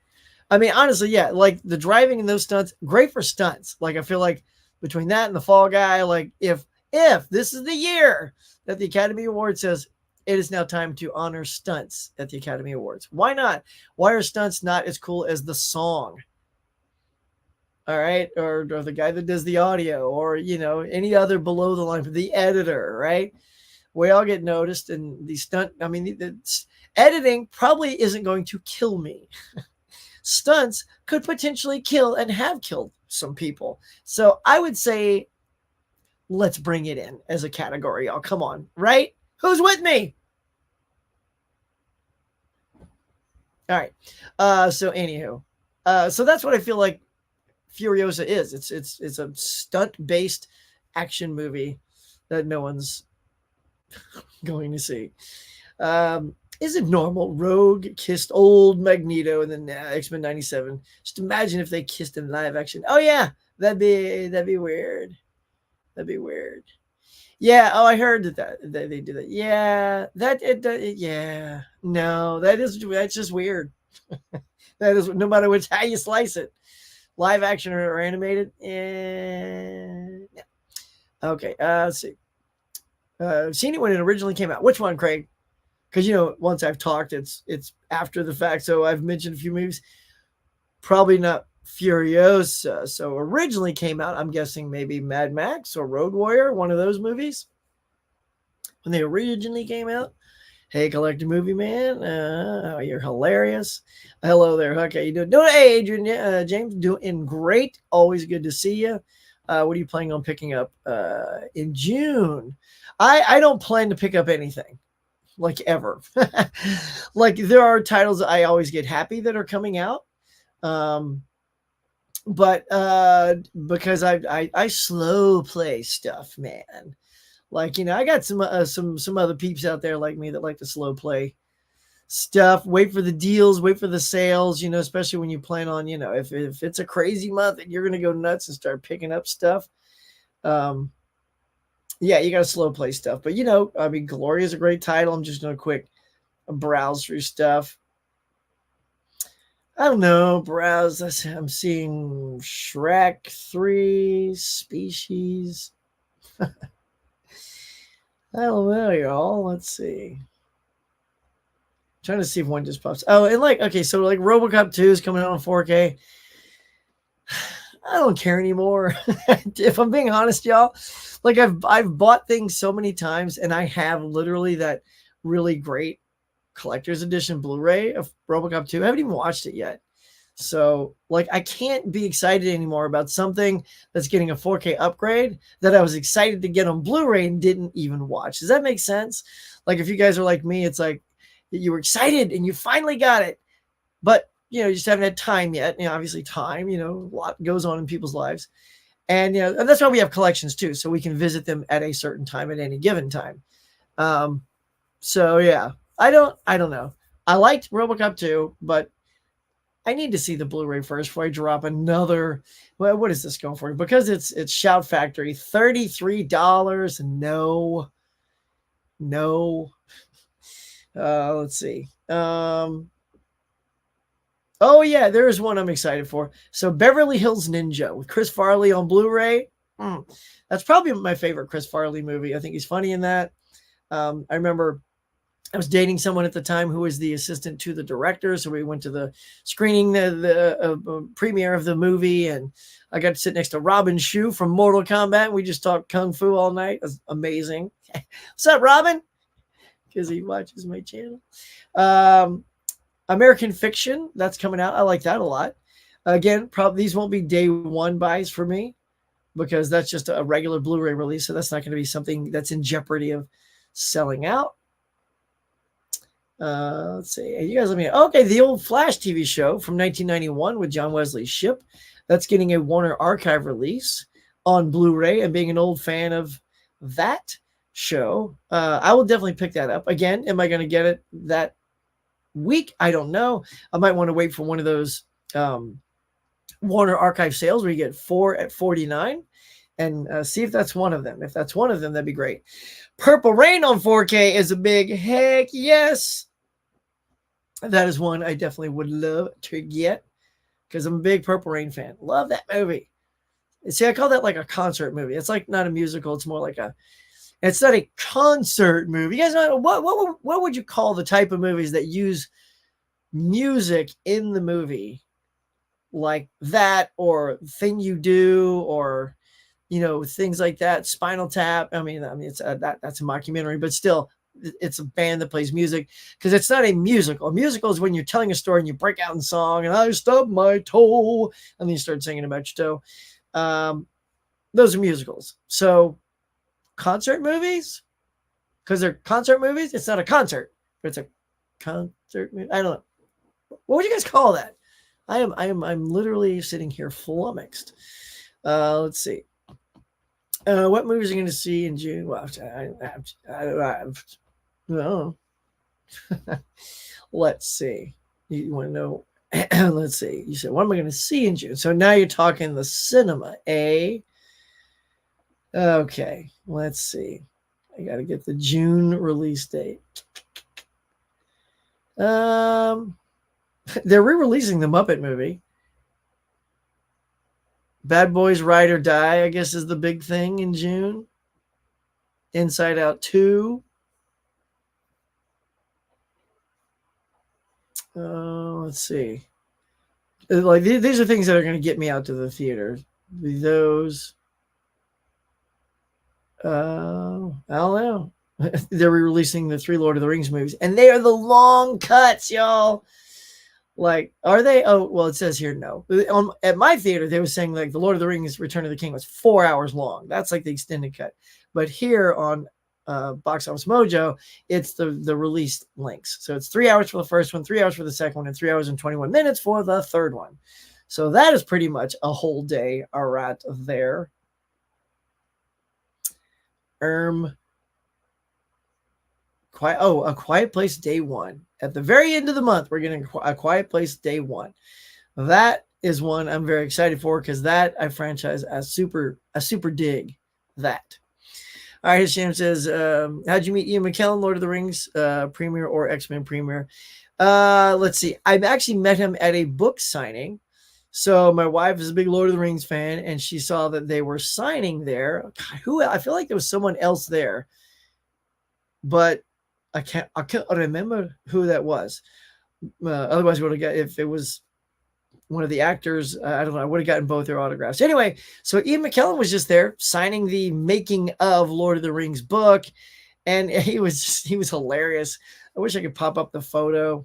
I mean, honestly, yeah, like the driving and those stunts, great for stunts. Like I feel like between that and the Fall Guy, like if this is the year that the Academy Award says it is now time to honor stunts at the Academy Awards, why not? Why are stunts not as cool as the song? All right, or the guy that does the audio, or any other below the line, the editor, right? We all get noticed, and the stunt. I mean, editing probably isn't going to kill me. Stunts could potentially kill and have killed some people. So I would say let's bring it in as a category, y'all. Come on, right? Who's with me? All right. So anywho, so that's what I feel like Furiosa is. It's a stunt based action movie that no one's going to see. Is it normal? Rogue kissed old Magneto in the X-Men '97. Just imagine if they kissed in live action. Oh yeah, that'd be weird. That'd be weird. Yeah. Oh, I heard that they do that. Yeah. Yeah. No, that's just weird. That is no matter which how you slice it, live action or animated. Yeah. Okay. Let's see. Seen it when it originally came out. Which one, Craig? Because once I've talked, it's after the fact. So I've mentioned a few movies. Probably not Furiosa. So originally came out, I'm guessing maybe Mad Max or Road Warrior, one of those movies when they originally came out. Hey, Collector Movie Man, you're hilarious. Hello there, Huck. How you doing? Hey, Adrian, James, doing great. Always good to see you. What are you planning on picking up in June? I don't plan to pick up anything like ever. Like there are titles that I always get happy that are coming out. Um, but because I slow play stuff, man. Like I got some other peeps out there like me that like to slow play stuff. Wait for the deals, wait for the sales. Especially when you plan on if it's a crazy month and you're gonna go nuts and start picking up stuff. Um, yeah, you got to slow play stuff. But I mean, Gloria is a great title. I'm just gonna quick browse through stuff. I don't know, browse. I'm seeing Shrek 3, Species. I don't know, y'all. Let's see. Trying to see if one just pops. Oh, and okay, so RoboCop 2 is coming out on 4K. I don't care anymore. If I'm being honest, y'all. Like I've bought things so many times, and I have literally that really great collector's edition Blu-ray of RoboCop 2. I haven't even watched it yet. So, I can't be excited anymore about something that's getting a 4K upgrade that I was excited to get on Blu-ray and didn't even watch. Does that make sense? Like, if you guys are like me, it's like you were excited and you finally got it, but you just haven't had time yet. Obviously, time. A lot goes on in people's lives, and and that's why we have collections too, so we can visit them at a certain time at any given time. Um, so yeah, I don't know. I liked RoboCop 2, but I need to see the Blu-ray first before I drop another. Well, what is this going for? Because it's Shout Factory, $33. No, no. Let's see. Oh yeah, there is one I'm excited for. So Beverly Hills Ninja with Chris Farley on Blu-ray. That's probably my favorite Chris Farley movie. I think he's funny in that. I remember I was dating someone at the time who was the assistant to the director. So we went to the screening, the premiere of the movie, and I got to sit next to Robin Shu from Mortal Kombat. We just talked Kung Fu all night. It was amazing. What's up, Robin? Because he watches my channel. American Fiction, that's coming out. I like that a lot. Again, probably these won't be day one buys for me because that's just a regular Blu-ray release. So that's not going to be something that's in jeopardy of selling out. Let's see. You guys let me know. Okay, the old Flash TV show from 1991 with John Wesley Shipp. That's getting a Warner Archive release on Blu-ray. And being an old fan of that show, I will definitely pick that up. Again, am I going to get it that week? I don't know. I might want to wait for one of those Warner Archive sales where you get 4 at 49, and see if that's one of them. If that's one of them, that'd be great. Purple Rain on 4K is a big heck yes. That is one I definitely would love to get because I'm a big Purple Rain fan. Love that movie. See, I call that like a concert movie. It's like not a musical. It's more like a. It's not a concert movie. You guys know what would you call the type of movies that use music in the movie, like that, or Thing You Do, or things like that. Spinal Tap. I mean, it's that's a mockumentary, but still, it's a band that plays music because it's not a musical. A musical is when you're telling a story and you break out in song, and I stubbed my toe, and then you start singing about your toe. Those are musicals. So concert movies, because they're concert movies, it's not a concert, but it's a concert movie. I don't know. What would you guys call that? I'm literally sitting here flummoxed. Let's see. What movies are you going to see in June? Well, no. Let's see. You want to know? Let's see. You said, what am I going to see in June? So now you're talking the cinema, eh? Okay. Let's see. I got to get the June release date. They're re-releasing the Muppet movie. Bad Boys Ride or Die, I guess, is the big thing in June. Inside Out 2. Let's see. Like these are things that are going to get me out to the theater. Those. I don't know. They're re-releasing the 3 Lord of the Rings movies, and they are the long cuts, y'all. Like, are they? Oh, well, it says here no. At my theater, they were saying like the Lord of the Rings: Return of the King was 4 hours long. That's like the extended cut. But here on Box Office Mojo, it's the released links. So it's 3 hours for the first one, 3 hours for the second one, and 3 hours and 21 minutes for the third one. So that is pretty much a whole day. All right, there. A Quiet Place Day 1. At the very end of the month, we're getting A Quiet Place Day 1. That is one I'm very excited for because that I franchise a super dig that. All right, his James says, how'd you meet Ian McKellen, Lord of the Rings premiere or X-Men premiere? Let's see. I've actually met him at a book signing. So my wife is a big Lord of the Rings fan, and she saw that they were signing there. God, I feel like there was someone else there, but I can't remember who that was. Otherwise, we would have got, if it was one of the actors, I don't know, I would have gotten both their autographs. Anyway, so Ian McKellen was just there signing the making of Lord of the Rings book, and he was hilarious. I wish I could pop up the photo.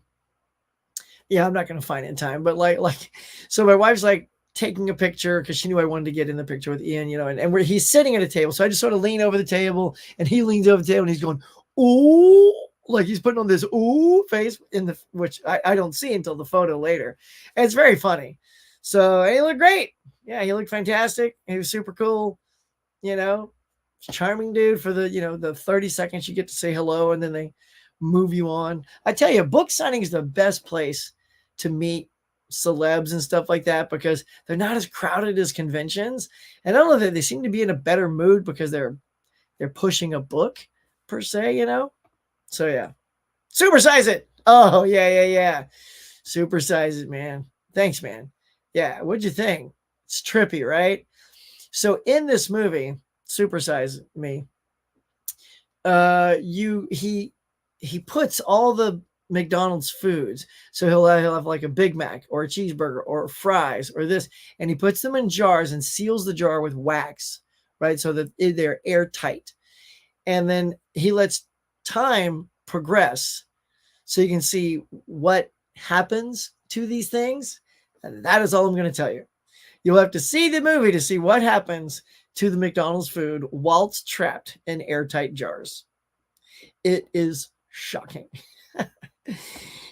Yeah, I'm not going to find it in time, but like, so my wife's like taking a picture because she knew I wanted to get in the picture with Ian, and he's sitting at a table. So I just sort of lean over the table, and he leans over the table, and he's going, ooh, like he's putting on this ooh face which I don't see until the photo later. And it's very funny. So he looked great. Yeah, he looked fantastic. He was super cool, charming dude for the 30 seconds you get to say hello and then they move you on. I tell you, book signing is the best place to meet celebs and stuff like that because they're not as crowded as conventions. And I don't know that they seem to be in a better mood because they're pushing a book per se, So yeah. Supersize it. Oh, yeah. Supersize it, man. Thanks, man. Yeah, what'd you think? It's trippy, right? So in this movie, Supersize Me, he puts all the McDonald's foods. So he'll have like a Big Mac or a cheeseburger or fries or this, and he puts them in jars and seals the jar with wax, right? So that they're airtight. And then he lets time progress so you can see what happens to these things. And that is all I'm going to tell you. You'll have to see the movie to see what happens to the McDonald's food while it's trapped in airtight jars. It is shocking.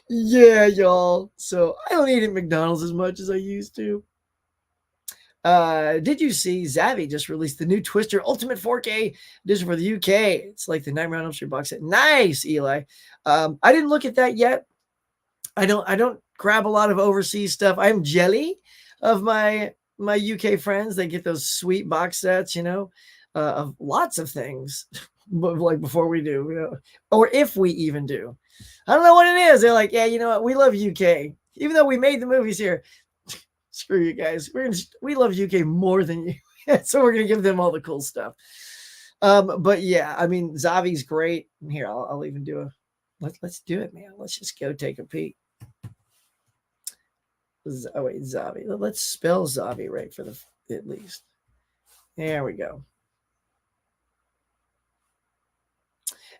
Yeah, y'all. So I don't eat at McDonald's as much as I used to. Did you see Zavvi just released the new Twister Ultimate 4K edition for the UK? It's like the Nightmare on Elm Street box set. Nice, Eli. I didn't look at that yet. I don't grab a lot of overseas stuff. I'm jelly. of my UK friends. They get those sweet box sets, of lots of things, but like before we do, or if we even do. I don't know what it is. They're like, yeah, you know what? We love UK, even though we made the movies here. Screw you guys. We love UK more than you, so we're gonna give them all the cool stuff. But yeah, I mean, Zavi's great. Here, I'll even do a. Let's do it, man. Let's just go take a peek. Oh wait, Zavi. Let's spell Zavi right for the at least. There we go.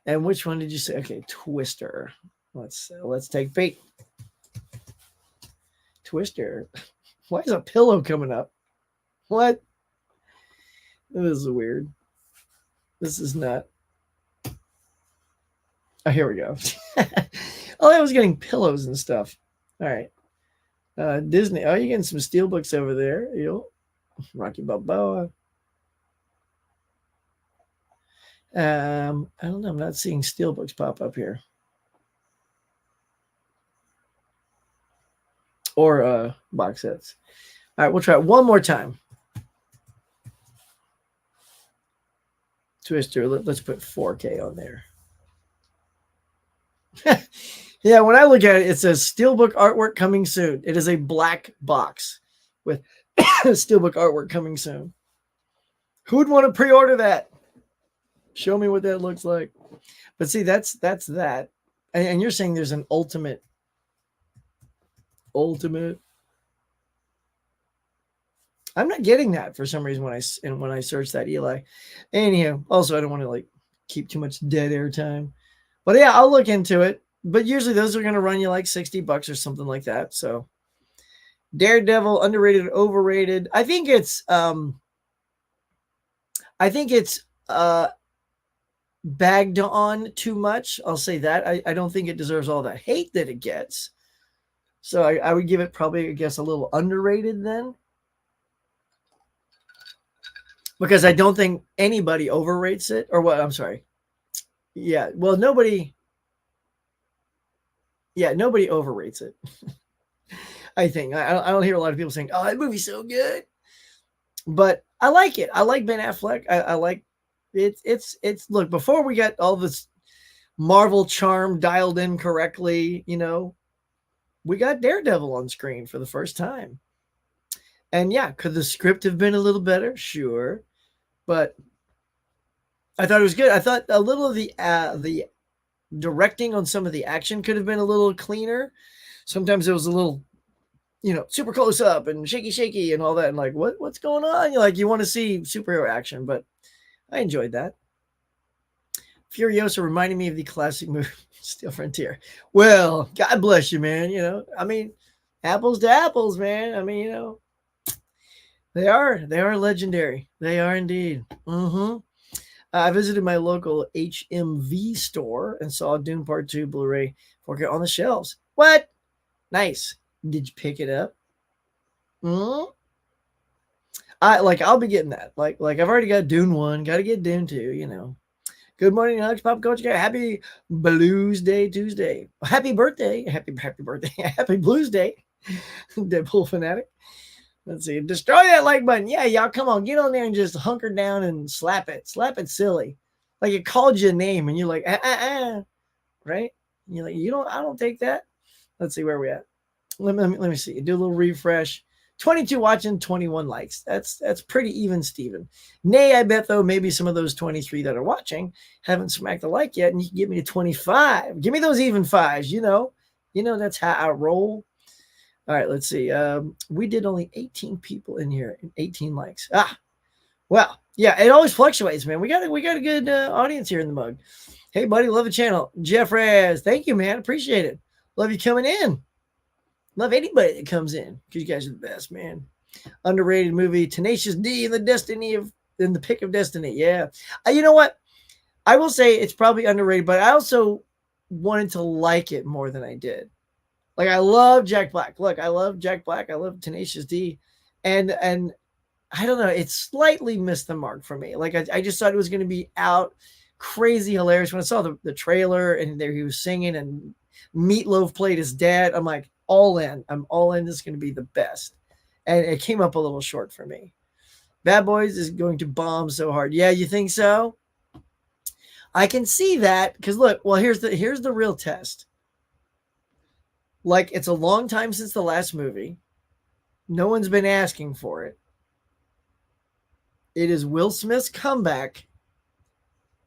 And which one did you say? Okay, Twister. Let's take bait. Twister. Why is a pillow coming up? What? This is weird. This is not. Oh, here we go. Oh, I was getting pillows and stuff. All right. Disney. Oh, you're getting some steel books over there. Rocky Balboa. I don't know. I'm not seeing steel books pop up here. Or box sets. All right, we'll try it one more time. Twister. Let's put 4K on there. Yeah, when I look at it, it says steelbook artwork coming soon. It is a black box with steelbook artwork coming soon. Who would want to pre-order that? Show me what that looks like. But see, that's that. And you're saying there's an ultimate. I'm not getting that for some reason when I search that, Eli. Anyhow, also I don't want to like keep too much dead air time. But yeah, I'll look into it. But usually those are going to run you like $60 or something like that. So Daredevil, underrated, overrated. I think it's bagged on too much. I'll say that. I don't think it deserves all the hate that it gets. So I would give it probably, I guess, a little underrated then. Because I don't think anybody overrates it. Or what? I'm sorry. Yeah. Well, nobody overrates it. I think. I don't hear a lot of people saying, oh, that movie's so good. But I like it. I like Ben Affleck. I like it. It's look, before we got all this Marvel charm dialed in correctly, we got Daredevil on screen for the first time. And yeah, could the script have been a little better? Sure. But I thought it was good. I thought a little of the directing on some of the action could have been a little cleaner. Sometimes it was a little, super close up and shaky and all that. And like, what's going on? You want to see superhero action, but I enjoyed that. Furiosa reminded me of the classic movie Steel Frontier. Well, God bless you, man. I mean, apples to apples, man. I mean, they are legendary. They are indeed. Mm-hmm. I visited my local HMV store and saw Dune Part 2 Blu-ray 4K on the shelves. What? Nice. Did you pick it up? Mm-hmm. I'll be getting that. Like I've already got Dune 1, got to get Dune 2, Good morning, Alex Pop Culture. Happy Blues Day Tuesday. Happy birthday. Happy birthday. Happy Blues Day. Deadpool fanatic. Let's see. Destroy that like button. Yeah, y'all come on. Get on there and just hunker down and slap it. Slap it silly. Like it called you a name and you're like, right? And you're like, I don't take that. Let's see where we at. Let me see. Do a little refresh. 22 watching, 21 likes. That's pretty even, Steven. Nay, I bet though maybe some of those 23 that are watching haven't smacked the like yet, and you can get me to 25. Give me those even fives. That's how I roll. All right, let's see. We did only 18 people in here and 18 likes. Well, yeah, it always fluctuates, man. We got a good audience here in the mug. Hey, buddy, love the channel. Jeff Raz, thank you, man. Appreciate it. Love you coming in. Love anybody that comes in because you guys are the best, man. Underrated movie, Tenacious D in the Pick of Destiny. Yeah. You know what? I will say it's probably underrated, but I also wanted to like it more than I did. Like I love Jack Black. Look, I love Jack Black. I love Tenacious D. And I don't know, it slightly missed the mark for me. Like I just thought it was going to be out crazy hilarious. When I saw the trailer and there he was singing and Meatloaf played his dad, I'm like, all in. I'm all in. This is going to be the best. and it came up a little short for me. Bad Boys is going to bomb so hard. Yeah, you think so? I can see that because look, well, here's the real test. Like it's a long time since the last movie. No one's been asking for it. It is Will Smith's comeback,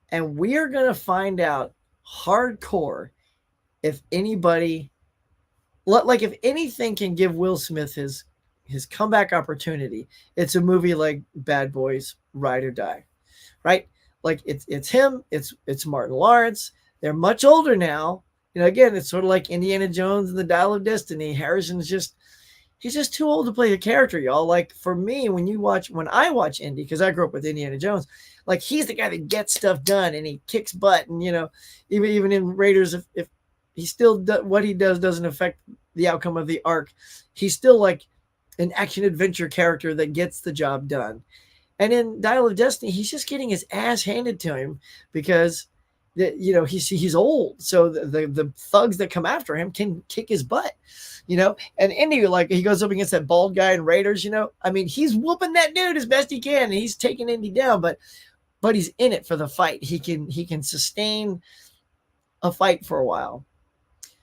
and we are gonna find out hardcore if anybody, like if anything can give Will Smith his comeback opportunity, it's a movie like Bad Boys, Ride or Die, right? Like it's him, it's Martin Lawrence. They're much older now. Again, it's sort of like Indiana Jones and the Dial of Destiny. Harrison's just he's just too old to play the character, y'all. Like for me, when I watch Indy, because I grew up with Indiana Jones, like he's the guy that gets stuff done and he kicks butt, and even in Raiders, if he still what he does doesn't affect the outcome of the arc, he's still like an action adventure character that gets the job done. And in Dial of Destiny, he's just getting his ass handed to him because he's old, so the thugs that come after him can kick his butt. And Indy, like he goes up against that bald guy in Raiders. I mean, he's whooping that dude as best he can, and he's taking Indy down, but he's in it for the fight. He can sustain a fight for a while.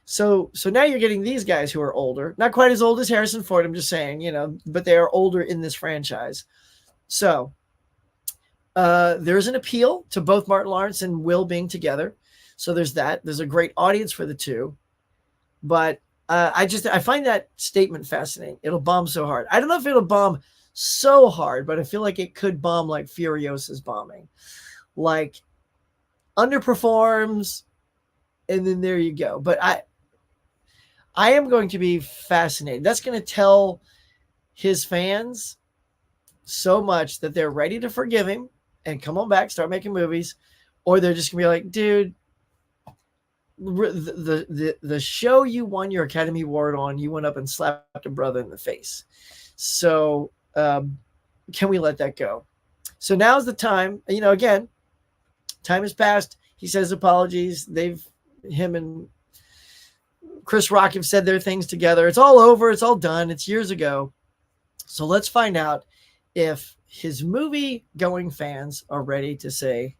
So now you're getting these guys who are older, not quite as old as Harrison Ford. I'm just saying, but they are older in this franchise. So there's an appeal to both Martin Lawrence and Will being together. So there's that. There's a great audience for the two. But I find that statement fascinating. It'll bomb so hard. I don't know if it'll bomb so hard, but I feel like it could bomb like Furiosa's bombing. Like underperforms, and then there you go. But I am going to be fascinated. That's going to tell his fans so much that they're ready to forgive him and come on back, start making movies, or they're just gonna be like, dude, the show you won your Academy Award on, you went up and slapped a brother in the face. So can we let that go? So now's the time. Again, time has passed. He says apologies. Him and Chris Rock have said their things together. It's all over. It's all done. It's years ago. So let's find out if his movie going fans are ready to say,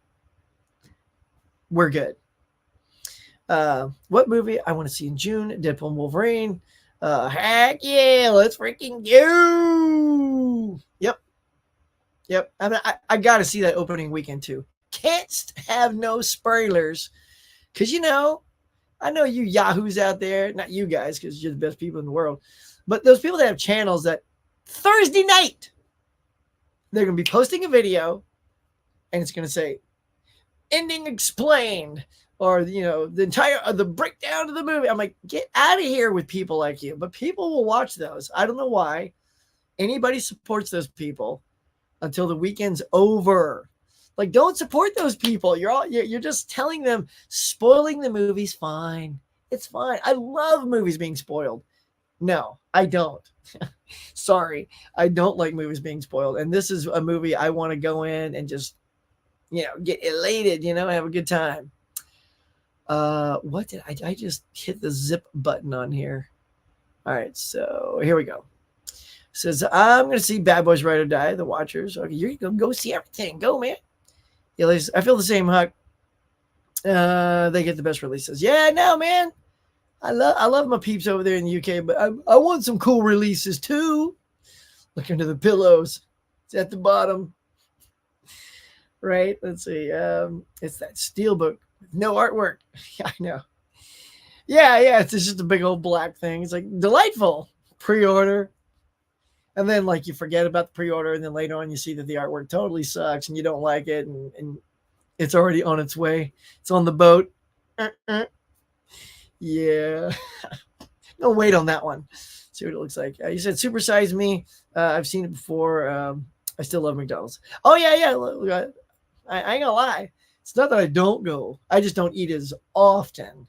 we're good. What movie I want to see in June? Deadpool and Wolverine. Heck yeah, let's freaking go. Yep. I mean, I got to see that opening weekend too. Can't have no spoilers. Because, I know you yahoos out there, not you guys, because you're the best people in the world, but those people that have channels that Thursday night, they're going to be posting a video and it's going to say ending explained, or the entire the breakdown of the movie. I'm like, get out of here with people like you. But people will watch those. I don't know why anybody supports those people until the weekend's over. Like, don't support those people. You're just telling them spoiling the movie's fine. It's fine. I love movies being spoiled. No, I don't. Sorry, I don't like movies being spoiled. And this is a movie I want to go in and just, get elated, have a good time. What did I just hit the zip button on here? All right, so here we go. It says, I'm going to see Bad Boys Ride or Die, The Watchers. Okay, you're going to go see everything. Go, man. Yeah, I feel the same, Huck. They get the best releases. Yeah, no, man. I love my peeps over there in the UK, but I want some cool releases too. Look under the pillows. It's at the bottom. Right? Let's see. It's that steelbook with no artwork. I know. Yeah. It's just a big old black thing. It's like delightful. Pre-order. And then like you forget about the pre-order, and then later on you see that the artwork totally sucks and you don't like it, and it's already on its way. It's on the boat. Yeah. No, wait on that one. See what it looks like. You said Super Size Me. I've seen it before. I still love McDonald's. Oh, yeah. I ain't gonna lie. It's not that I don't go. I just don't eat as often.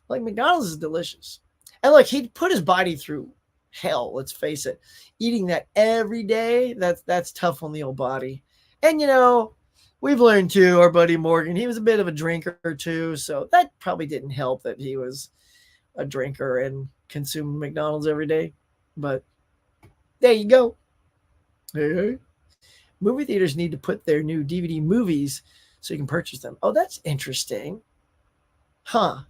Like, McDonald's is delicious. And look, he put his body through hell, let's face it. Eating that every day, that's tough on the old body. And, we've learned too, our buddy Morgan, he was a bit of a drinker too, so that probably didn't help that he was a drinker and consumed McDonald's every day. But There you go. Hey. Movie theaters need to put their new DVD movies so you can purchase them. Oh, that's interesting. Huh.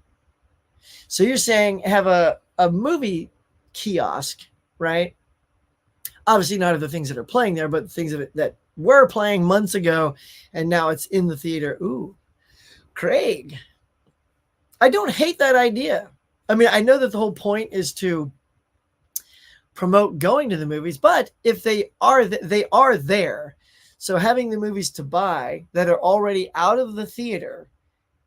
So you're saying have a movie kiosk, right? Obviously not of the things that are playing there, but things of it that were playing months ago and now it's in the theater. Ooh, Craig. I don't hate that idea. I mean, I know that the whole point is to promote going to the movies, but if they are there. So having the movies to buy that are already out of the theater,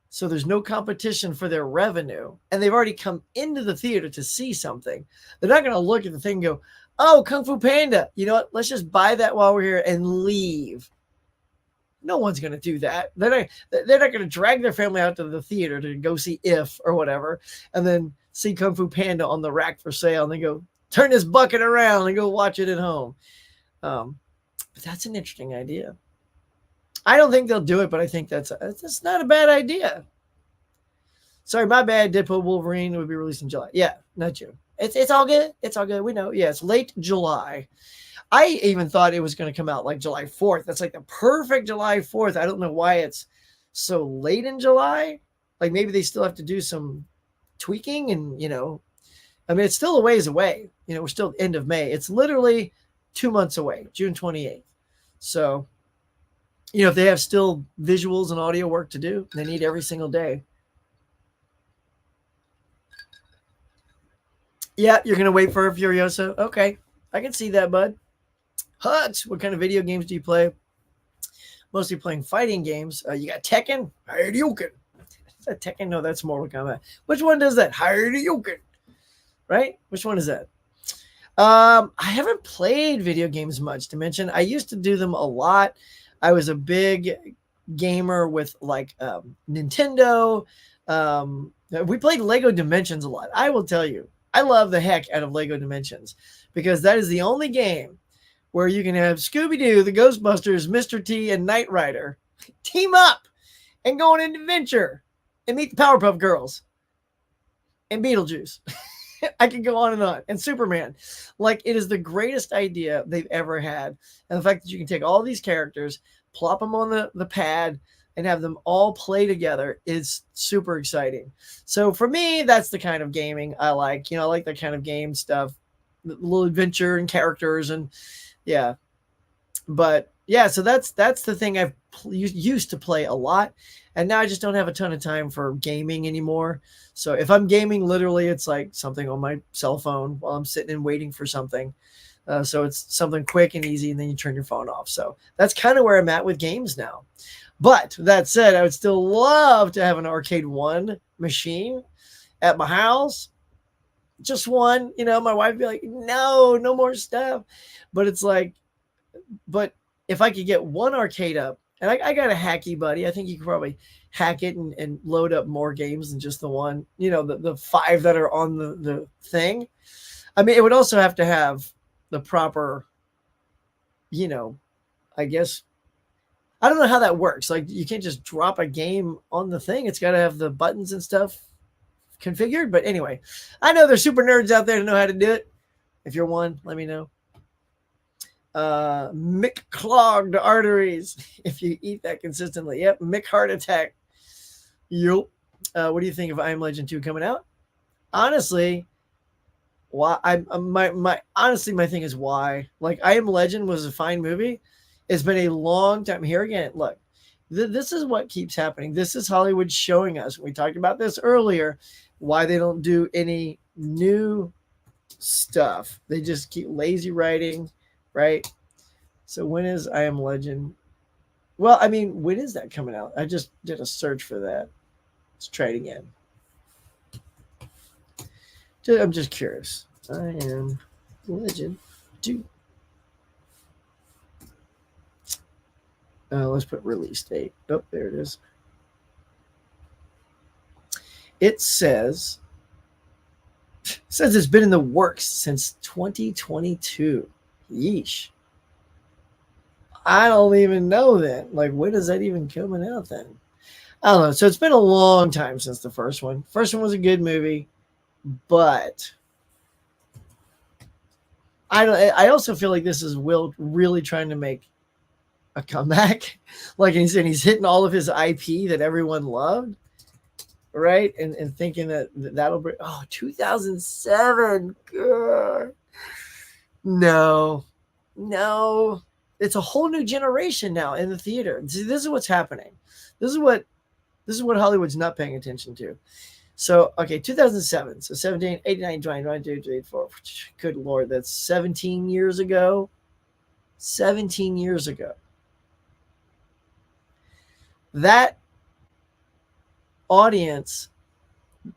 so there's no competition for their revenue, and they've already come into the theater to see something. They're not going to look at the thing and go, "Oh, Kung Fu Panda, you know what? Let's just buy that while we're here and leave." No one's going to do that. They're not going to drag their family out to the theater to go see If or whatever, and then see Kung Fu Panda on the rack for sale, and then go turn this bucket around and go watch it at home. But that's an interesting idea. I don't think they'll do it, but I think that's not a bad idea. Sorry, my bad. Deadpool Wolverine would be released in July. Yeah, not June. It's all good. It's all good. We know. Yeah, it's late July. I even thought it was going to come out like July 4th. That's like the perfect July 4th. I don't know why it's so late in July. Like maybe they still have to do some tweaking and, I mean, it's still a ways away. We're still end of May. It's literally 2 months away, June 28th. So, if they have still visuals and audio work to do, they need every single day. Yeah, you're going to wait for Furiosa. Okay. I can see that, bud. Hut, what kind of video games do you play? Mostly playing fighting games. You got Tekken? Hadouken. Is that Tekken? No, that's Mortal Kombat. Which one does that? Hadouken. Right? Which one is that? I haven't played video games much to mention. I used to do them a lot. I was a big gamer with like Nintendo. We played Lego Dimensions a lot. I will tell you, I love the heck out of Lego Dimensions because that is the only game where you can have Scooby-Doo, the Ghostbusters, Mr. T, and Knight Rider team up and go on an adventure and meet the Powerpuff Girls and Beetlejuice. I could go on. And Superman. Like, it is the greatest idea they've ever had. And the fact that you can take all these characters, plop them on the pad, and have them all play together is super exciting. So for me, that's the kind of gaming I like. I like that kind of game stuff, a little adventure and characters and yeah. But yeah, so that's the thing I've used to play a lot. And now I just don't have a ton of time for gaming anymore. So if I'm gaming, literally, it's like something on my cell phone while I'm sitting and waiting for something. So it's something quick and easy, and then you turn your phone off. So that's kind of where I'm at with games now. But that said, I would still love to have an Arcade One machine at my house. Just one, my wife would be like, no more stuff. But it's like, but if I could get one arcade up, and I got a hacky buddy, I think you could probably hack it and load up more games than just the one, the 5 that are on the thing. I mean, it would also have to have the proper, I guess, I don't know how that works. Like, you can't just drop a game on the thing. It's got to have the buttons and stuff configured. But anyway, I know there's super nerds out there to know how to do it. If you're one, let me know. Mick clogged arteries if you eat that consistently. Yep, Mick heart attack. Yup. What do you think of I Am Legend 2 coming out? Honestly, why my thing is why. Like, I Am Legend was a fine movie. It's been a long time. Here again, look, this is what keeps happening. This is Hollywood showing us. We talked about this earlier, why they don't do any new stuff. They just keep lazy writing, right? So when is I Am Legend? Well, I mean, when is that coming out? I just did a search for that. Let's try it again. I'm just curious. I Am Legend 2. Let's put release date. Oh, there it is. It says it's been in the works since 2022. Yeesh. I don't even know then. Like, when is that even coming out then? I don't know. So it's been a long time since the first one. First one was a good movie, but I don't. I also feel like this is Will really trying to make a comeback. Like he's hitting all of his IP that everyone loved, right? And thinking that that'll bring 2007. God. No, no, it's a whole new generation now in the theater. See, this is what's happening. This is what this is what Hollywood's not paying attention to. So, okay, 2007. So 17, 89, 20, 22, 24. Good Lord, that's 17 years ago. 17 years ago. That audience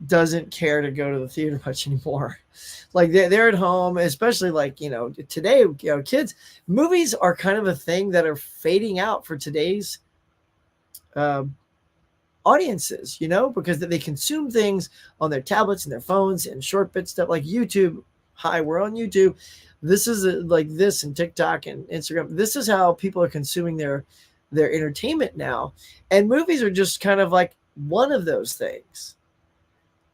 doesn't care to go to the theater much anymore. Like they're at home, especially like, today, kids, movies are kind of a thing that are fading out for today's uh, audiences, because they consume things on their tablets and their phones and short bit stuff like YouTube. Hi, we're on YouTube. This is like this and TikTok and Instagram. This is how people are consuming their entertainment now. And movies are just kind of like one of those things.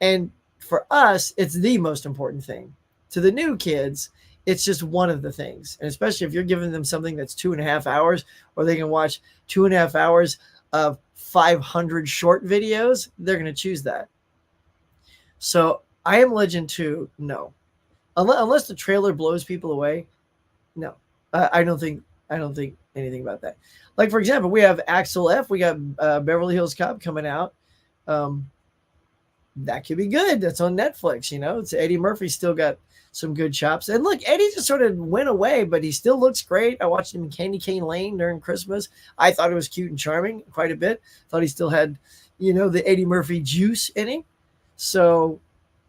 And for us, it's the most important thing. To the new kids, it's just one of the things. And especially if you're giving them something that's 2.5 hours, or they can watch 2.5 hours of 500 short videos, they're going to choose that. So I Am Legend 2, no. Unless the trailer blows people away, no. I don't think anything about that. Like, for example, we have Axel F. We got Beverly Hills Cop coming out. Um, that could be good. That's on Netflix. It's Eddie Murphy still got some good chops. And look, Eddie just sort of went away, but he still looks great. I watched him in Candy Cane Lane during Christmas. I thought it was cute and charming quite a bit. Thought he still had, the Eddie Murphy juice in him. So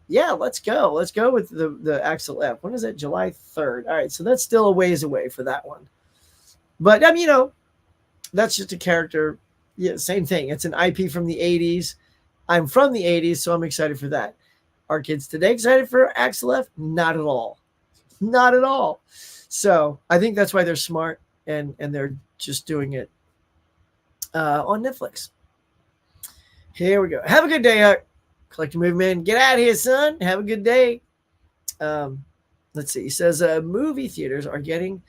yeah, let's go. Let's go with the Axel F. When is it? July 3rd. All right, so that's still a ways away for that one. But that's just a character. Yeah, same thing. It's an IP from the 80s. I'm from the 80s, so I'm excited for that. Are kids today excited for Axel F? Not at all. Not at all. So I think that's why they're smart and they're just doing it on Netflix. Here we go. Have a good day, Huck. Collector Movie Man. Get out of here, son. Have a good day. Let's see. He says movie theaters are getting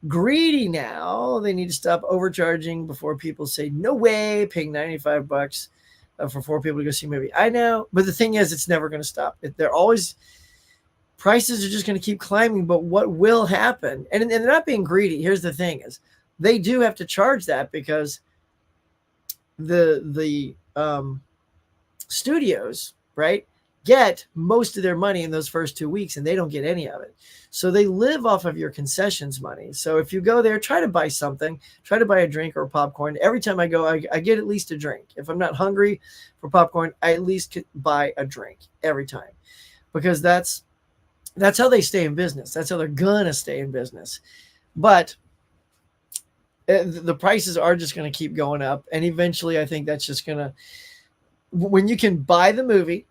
greedy now. They need to stop overcharging before people say, no way, paying $95 for 4 people to go see a movie. I know, but the thing is, it's never going to stop. They're always, prices are just going to keep climbing. But what will happen? And they're not being greedy. Here's the thing: is they do have to charge that because the studios, right, get most of their money in those first 2 weeks, and they don't get any of it. So they live off of your concessions money. So if you go there, try to buy something, try to buy a drink or popcorn. Every time I go, I get at least a drink. If I'm not hungry for popcorn, I at least buy a drink every time, because that's how they stay in business. That's how they're gonna stay in business. But the prices are just going to keep going up, and eventually I think that's just going to, when you can buy the movie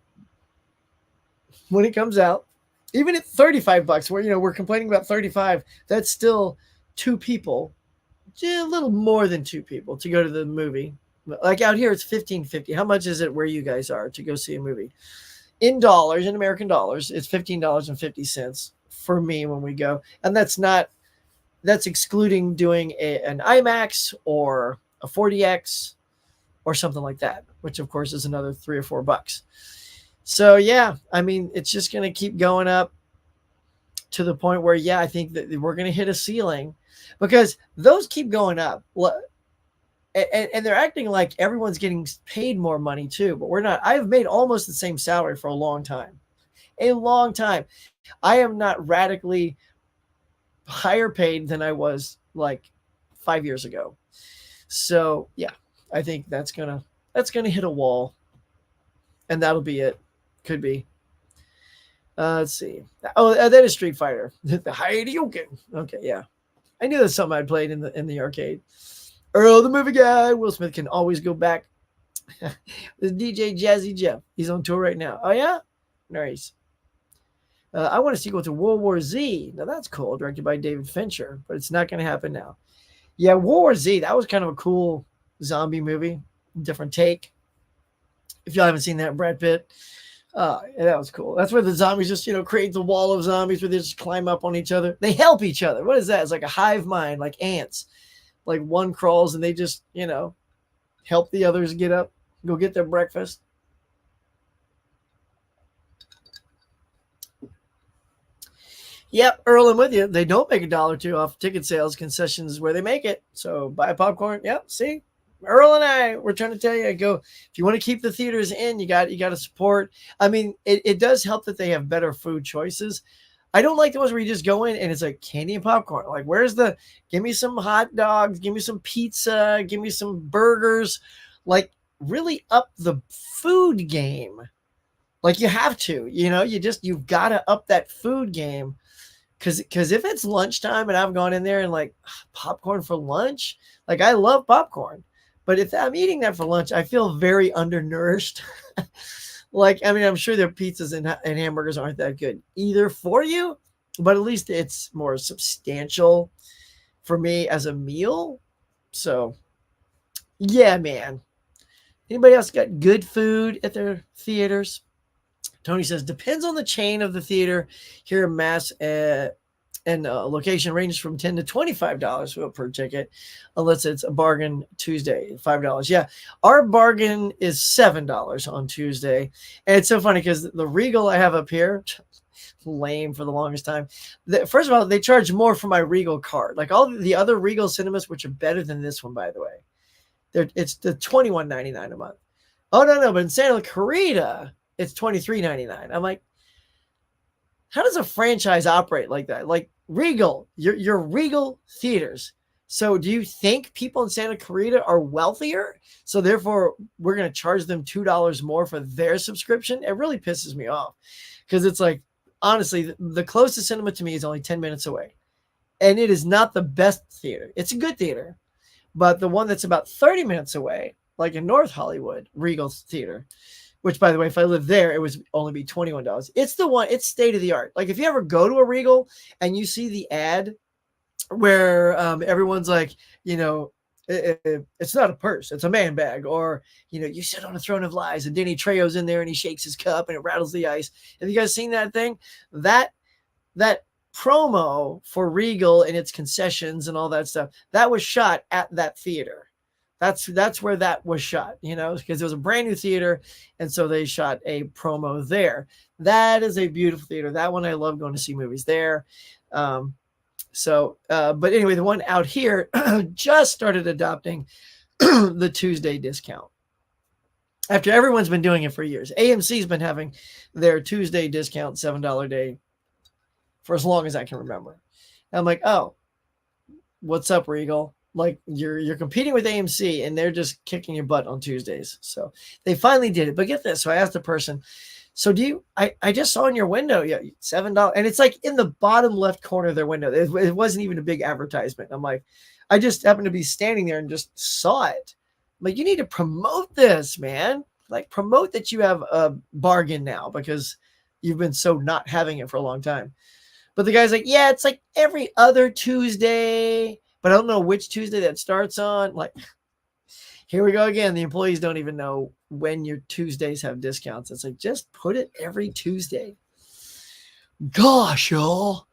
when it comes out, even at $35, where we're complaining about 35, that's still 2 people, a little more than 2 people to go to the movie. Like out here, it's $15.50. How much is it where you guys are to go see a movie? In dollars, in American dollars, it's $15.50 for me when we go, and that's excluding doing an IMAX or a 40X or something like that, which of course is another $3 or $4. So yeah, I mean, it's just going to keep going up to the point where, yeah, I think that we're going to hit a ceiling, because those keep going up. And they're acting like everyone's getting paid more money too, but we're not. I've made almost the same salary for a long time. A long time. I am not radically higher paid than I was like 5 years ago. So yeah, I think that's gonna hit a wall, and that'll be it. Could be. Let's see. Oh, that is Street Fighter. The Hadouken. Okay, yeah. I knew that's something I'd played in the arcade. Earl the movie guy. Will Smith can always go back. This DJ Jazzy Jeff. He's on tour right now. Oh yeah, nice. I want a sequel to World War Z. Now that's cool, directed by David Fincher, but it's not going to happen now. Yeah, World War Z. That was kind of a cool zombie movie, different take. If y'all haven't seen that, Brad Pitt, Yeah, that was cool. That's where the zombies just, create the wall of zombies where they just climb up on each other. They help each other. What is that? It's like a hive mind, like ants. Like one crawls and they just, help the others get up, go get their breakfast. Yep, Earl, I'm with you. They don't make $1 or $2 off ticket sales. Concessions is where they make it. So buy popcorn. Yep, see, Earl and I, we're trying to tell you, go if you want to keep the theaters in, you got to support. I mean, it does help that they have better food choices. I don't like the ones where you just go in and it's like candy and popcorn. Like, where's the? Give me some hot dogs. Give me some pizza. Give me some burgers. Like, really up the food game. Like you have to. You've got to up that food game. Cause if it's lunchtime and I've gone in there and like popcorn for lunch, like I love popcorn, but if I'm eating that for lunch, I feel very undernourished. Like, I mean, I'm sure their pizzas and hamburgers aren't that good either for you, but at least it's more substantial for me as a meal. So yeah, man. Anybody else got good food at their theaters? Tony says depends on the chain of the theater. Here in Mass, and location ranges from $10 to $25 per ticket, unless it's a bargain Tuesday, $5. Yeah, our bargain is $7 on Tuesday, and it's so funny because the Regal I have up here, lame for the longest time. First of all, they charge more for my Regal card. Like all the other Regal cinemas, which are better than this one, by the way. It's the $21.99 a month. Oh no, but in Santa Clarita, it's $23.99. I'm like, how does a franchise operate like that? Like Regal, your Regal theaters. So do you think people in Santa Clarita are wealthier? So therefore, we're going to charge them $2 more for their subscription? It really pisses me off because it's like, honestly, the closest cinema to me is only 10 minutes away. And it is not the best theater. It's a good theater. But the one that's about 30 minutes away, like in North Hollywood, Regal Theater, which by the way, if I lived there, it would only be $21. It's the one, it's state of the art. Like if you ever go to a Regal and you see the ad where everyone's like, it's not a purse, it's a man bag, or you sit on a throne of lies, and Danny Trejo's in there and he shakes his cup and it rattles the ice. Have you guys seen that thing? That promo for Regal and its concessions and all that stuff, that was shot at that theater. That's where that was shot, because it was a brand new theater, and so they shot a promo there. That is a beautiful theater. That one I love going to see movies there. But anyway, the one out here just started adopting the Tuesday discount. After everyone's been doing it for years, AMC's been having their Tuesday discount $7 day for as long as I can remember. And I'm like, oh, what's up, Regal? Like you're competing with AMC and they're just kicking your butt on Tuesdays. So they finally did it. But get this. So I asked the person, so I just saw in your window, yeah, $7. And it's like in the bottom left corner of their window. It wasn't even a big advertisement. I'm like, I just happened to be standing there and just saw it. I'm like, you need to promote this, man. Like promote that you have a bargain now because you've been so not having it for a long time. But the guy's like, yeah, it's like every other Tuesday, but I don't know which Tuesday that starts on. Like, here we go again. The employees don't even know when your Tuesdays have discounts. It's like, just put it every Tuesday. Gosh, y'all.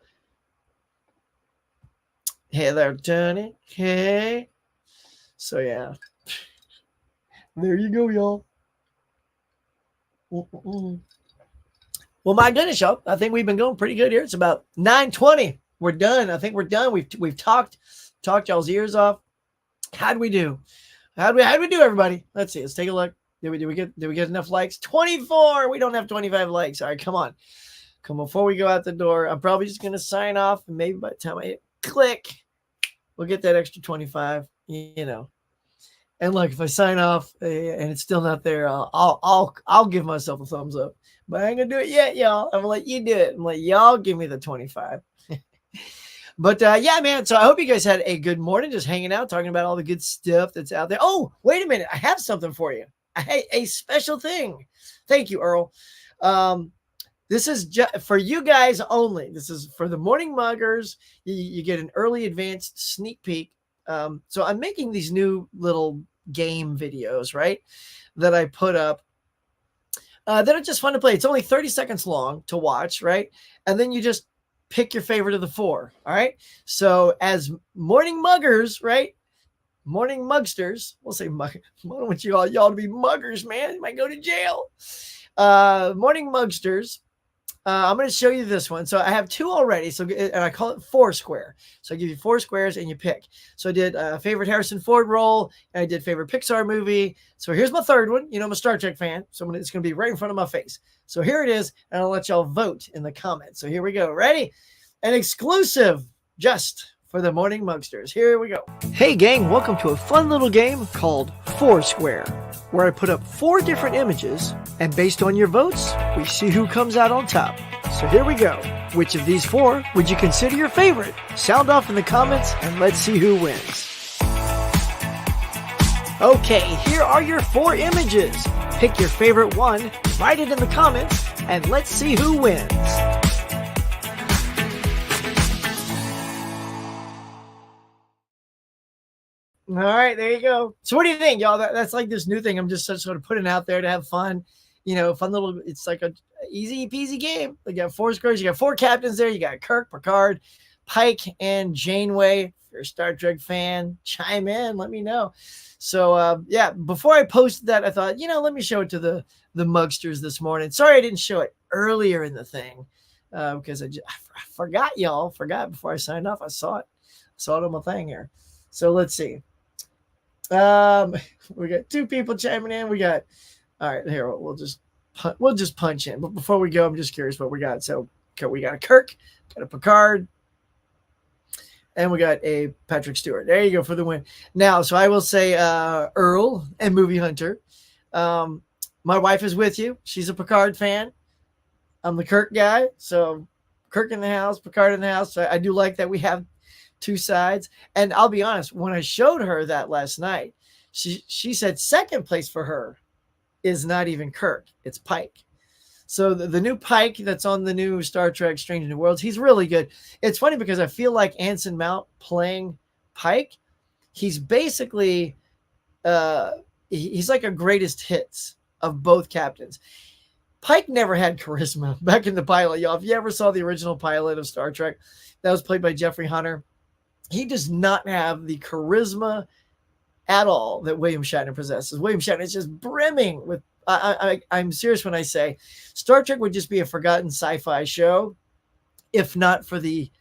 Hey there, Tony. Hey. So, yeah. There you go, y'all. Mm-mm. Well, my goodness, y'all. I think we've been going pretty good here. It's about 9:20. We're done. I think we're done. We've talked y'all's ears off. How'd we do? How'd we do, everybody? Let's see. Let's take a look. Did we get enough likes? 24. We don't have 25 likes. All right, come on. Before we go out the door, I'm probably just gonna sign off. And maybe by the time I hit click, we'll get that extra 25. And look, if I sign off and it's still not there, I'll give myself a thumbs up. But I ain't gonna do it yet, y'all. I'm gonna let you do it. I'm gonna let y'all give me the 25. But yeah, man. So I hope you guys had a good morning, just hanging out, talking about all the good stuff that's out there. Oh, wait a minute. I have something for you. A special thing. Thank you, Earl. This is just for you guys only. This is for the morning muggers. You get an early advanced sneak peek. So I'm making these new little game videos, right? That I put up That are just fun to play. It's only 30 seconds long to watch, right? And then you just pick your favorite of the four. All right. So as morning muggers, right? Morning mugsters. We'll say mug. I don't want y'all to be muggers, man. You might go to jail. Morning mugsters. I'm going to show you this one. So I have two already. So and I call it four square. So I give you four squares and you pick. So I did favorite Harrison Ford role. And I did favorite Pixar movie. So here's my third one. You know, I'm a Star Trek fan. So it's going to be right in front of my face. So here it is. And I'll let y'all vote in the comments. So here we go. Ready? An exclusive just for the morning mugsters. Here we go. Hey gang, welcome to a fun little game called Foursquare, where I put up four different images, and based on your votes, we see who comes out on top. So here we go. Which of these four would you consider your favorite? Sound off in the comments and let's see who wins. Okay, here are your four images. Pick your favorite one, write it in the comments, and let's see who wins. All right, there you go. So what do you think, y'all? That's like this new thing I'm just sort of putting out there to have fun. You know, fun little, it's like a easy peasy game. You got four squares, you got four captains there. You got Kirk, Picard, Pike, and Janeway. If you're a Star Trek fan, chime in, let me know. So yeah, before I posted that, I thought, let me show it to the mugsters this morning. Sorry I didn't show it earlier in the thing because I forgot, y'all. Forgot before I signed off. I saw it on my thing here. So let's see. We got two people chiming in. We got, all right, here, we'll just punch in. But before we go, I'm just curious what we got. So we got a Kirk, got a Picard, and we got a Patrick Stewart. There you go for the win. Now, so I will say Earl and Movie Hunter. My wife is with you. She's a Picard fan. I'm the Kirk guy. So Kirk in the house, Picard in the house. So I do like that we have two sides. And I'll be honest, when I showed her that last night, she said second place for her is not even Kirk, it's Pike. So the new Pike that's on the new Star Trek Strange New Worlds, he's really good. It's funny because I feel like Anson Mount playing Pike, he's basically he's like a greatest hits of both captains. Pike never had charisma back in the pilot, y'all. If you ever saw the original pilot of Star Trek, that was played by Jeffrey Hunter. He does not have the charisma at all that William Shatner possesses. William Shatner is just brimming with, I'm serious when I say Star Trek would just be a forgotten sci-fi show if not for the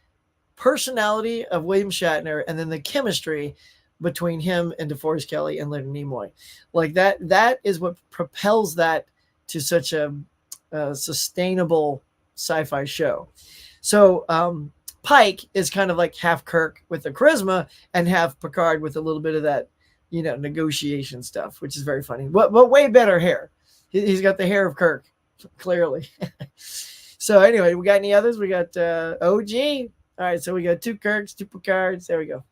personality of William Shatner and then the chemistry between him and DeForest Kelley and Leonard Nimoy. Like that is what propels that to such a sustainable sci-fi show. So, Pike is kind of like half Kirk with the charisma and half Picard with a little bit of that, negotiation stuff, which is very funny. But way better hair. He's got the hair of Kirk, clearly. So anyway, we got any others? We got OG. All right, so we got two Kirks, two Picards. There we go.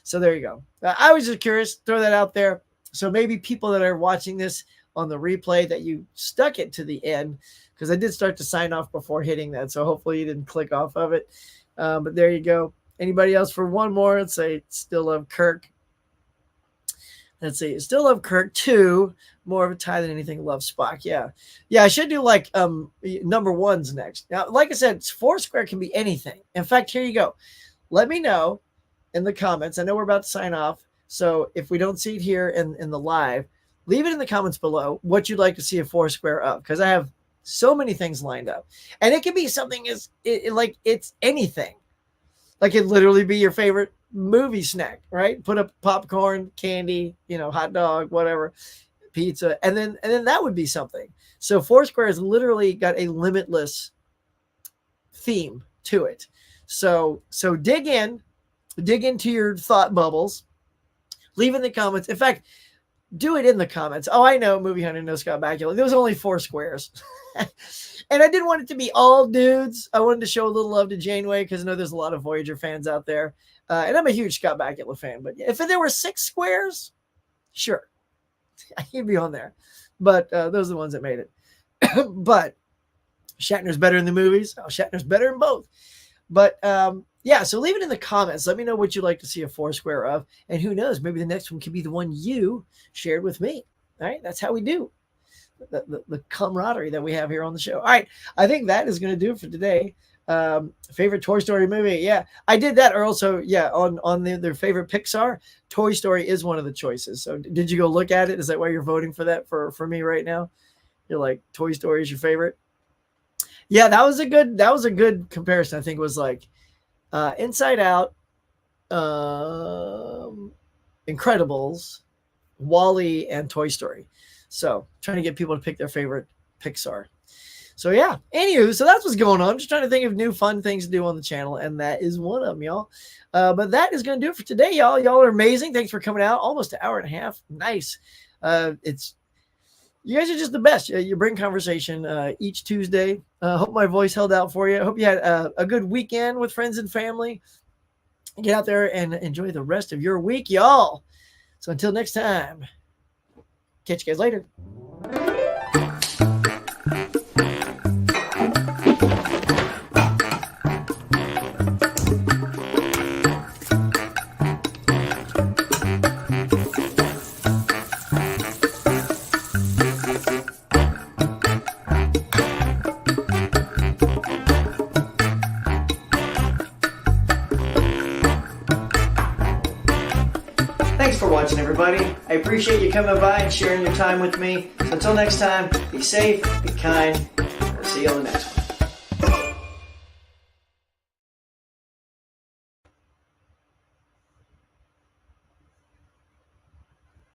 So there you go. I was just curious, throw that out there. So maybe people that are watching this on the replay that you stuck it to the end, because I did start to sign off before hitting that. So hopefully you didn't click off of it. But there you go. Anybody else for one more? Let's say still love Kirk. Let's see. Still love Kirk. Two. More of a tie than anything. Love Spock. Yeah. Yeah. I should do like number ones next. Now, like I said, Foursquare can be anything. In fact, here you go. Let me know in the comments. I know we're about to sign off. So if we don't see it here in the live, leave it in the comments below what you'd like to see a Foursquare of. Because I have so many things lined up. And it can be something like it's anything. Like it literally be your favorite movie snack, right? Put up popcorn, candy, hot dog, whatever, pizza. And then that would be something. So Foursquare has literally got a limitless theme to it. So dig into your thought bubbles, leave in the comments. In fact, do it in the comments. Oh, I know, Movie Hunter, no Scott Bakula. There was only four squares. And I didn't want it to be all dudes. I wanted to show a little love to Janeway because I know there's a lot of Voyager fans out there. And I'm a huge Scott Bakula fan. But if there were six squares, sure. He'd be on there. But those are the ones that made it. But Shatner's better in the movies. Oh, Shatner's better in both. But yeah, so leave it in the comments. Let me know what you'd like to see a Foursquare of. And who knows, maybe the next one could be the one you shared with me. All right, that's how we do. the camaraderie that we have here on the show. All right, I think that is going to do it for today. Favorite Toy Story movie? Yeah, I did that, Earl. So yeah, on their favorite Pixar, Toy Story is one of the choices. So did you go look at it? Is that why you're voting for that for me right now? You're like Toy Story is your favorite? Yeah, that was a good comparison. I think it was like Inside Out, um, Incredibles, Wally, and Toy Story. So trying to get people to pick their favorite Pixar. So yeah. Anywho, so that's what's going on. I'm just trying to think of new fun things to do on the channel, and that is one of them, y'all. But that is going to do it for today, y'all. Y'all are amazing. Thanks for coming out. Almost an hour and a half. Nice. It's You guys are just the best. You bring conversation each Tuesday. Hope my voice held out for you. Hope you had a good weekend with friends and family. Get out there and enjoy the rest of your week, y'all. So until next time, catch you guys later. Thanks for watching, everybody. I appreciate you coming by and sharing your time with me. So until next time, be safe, be kind. I'll see you on the next one.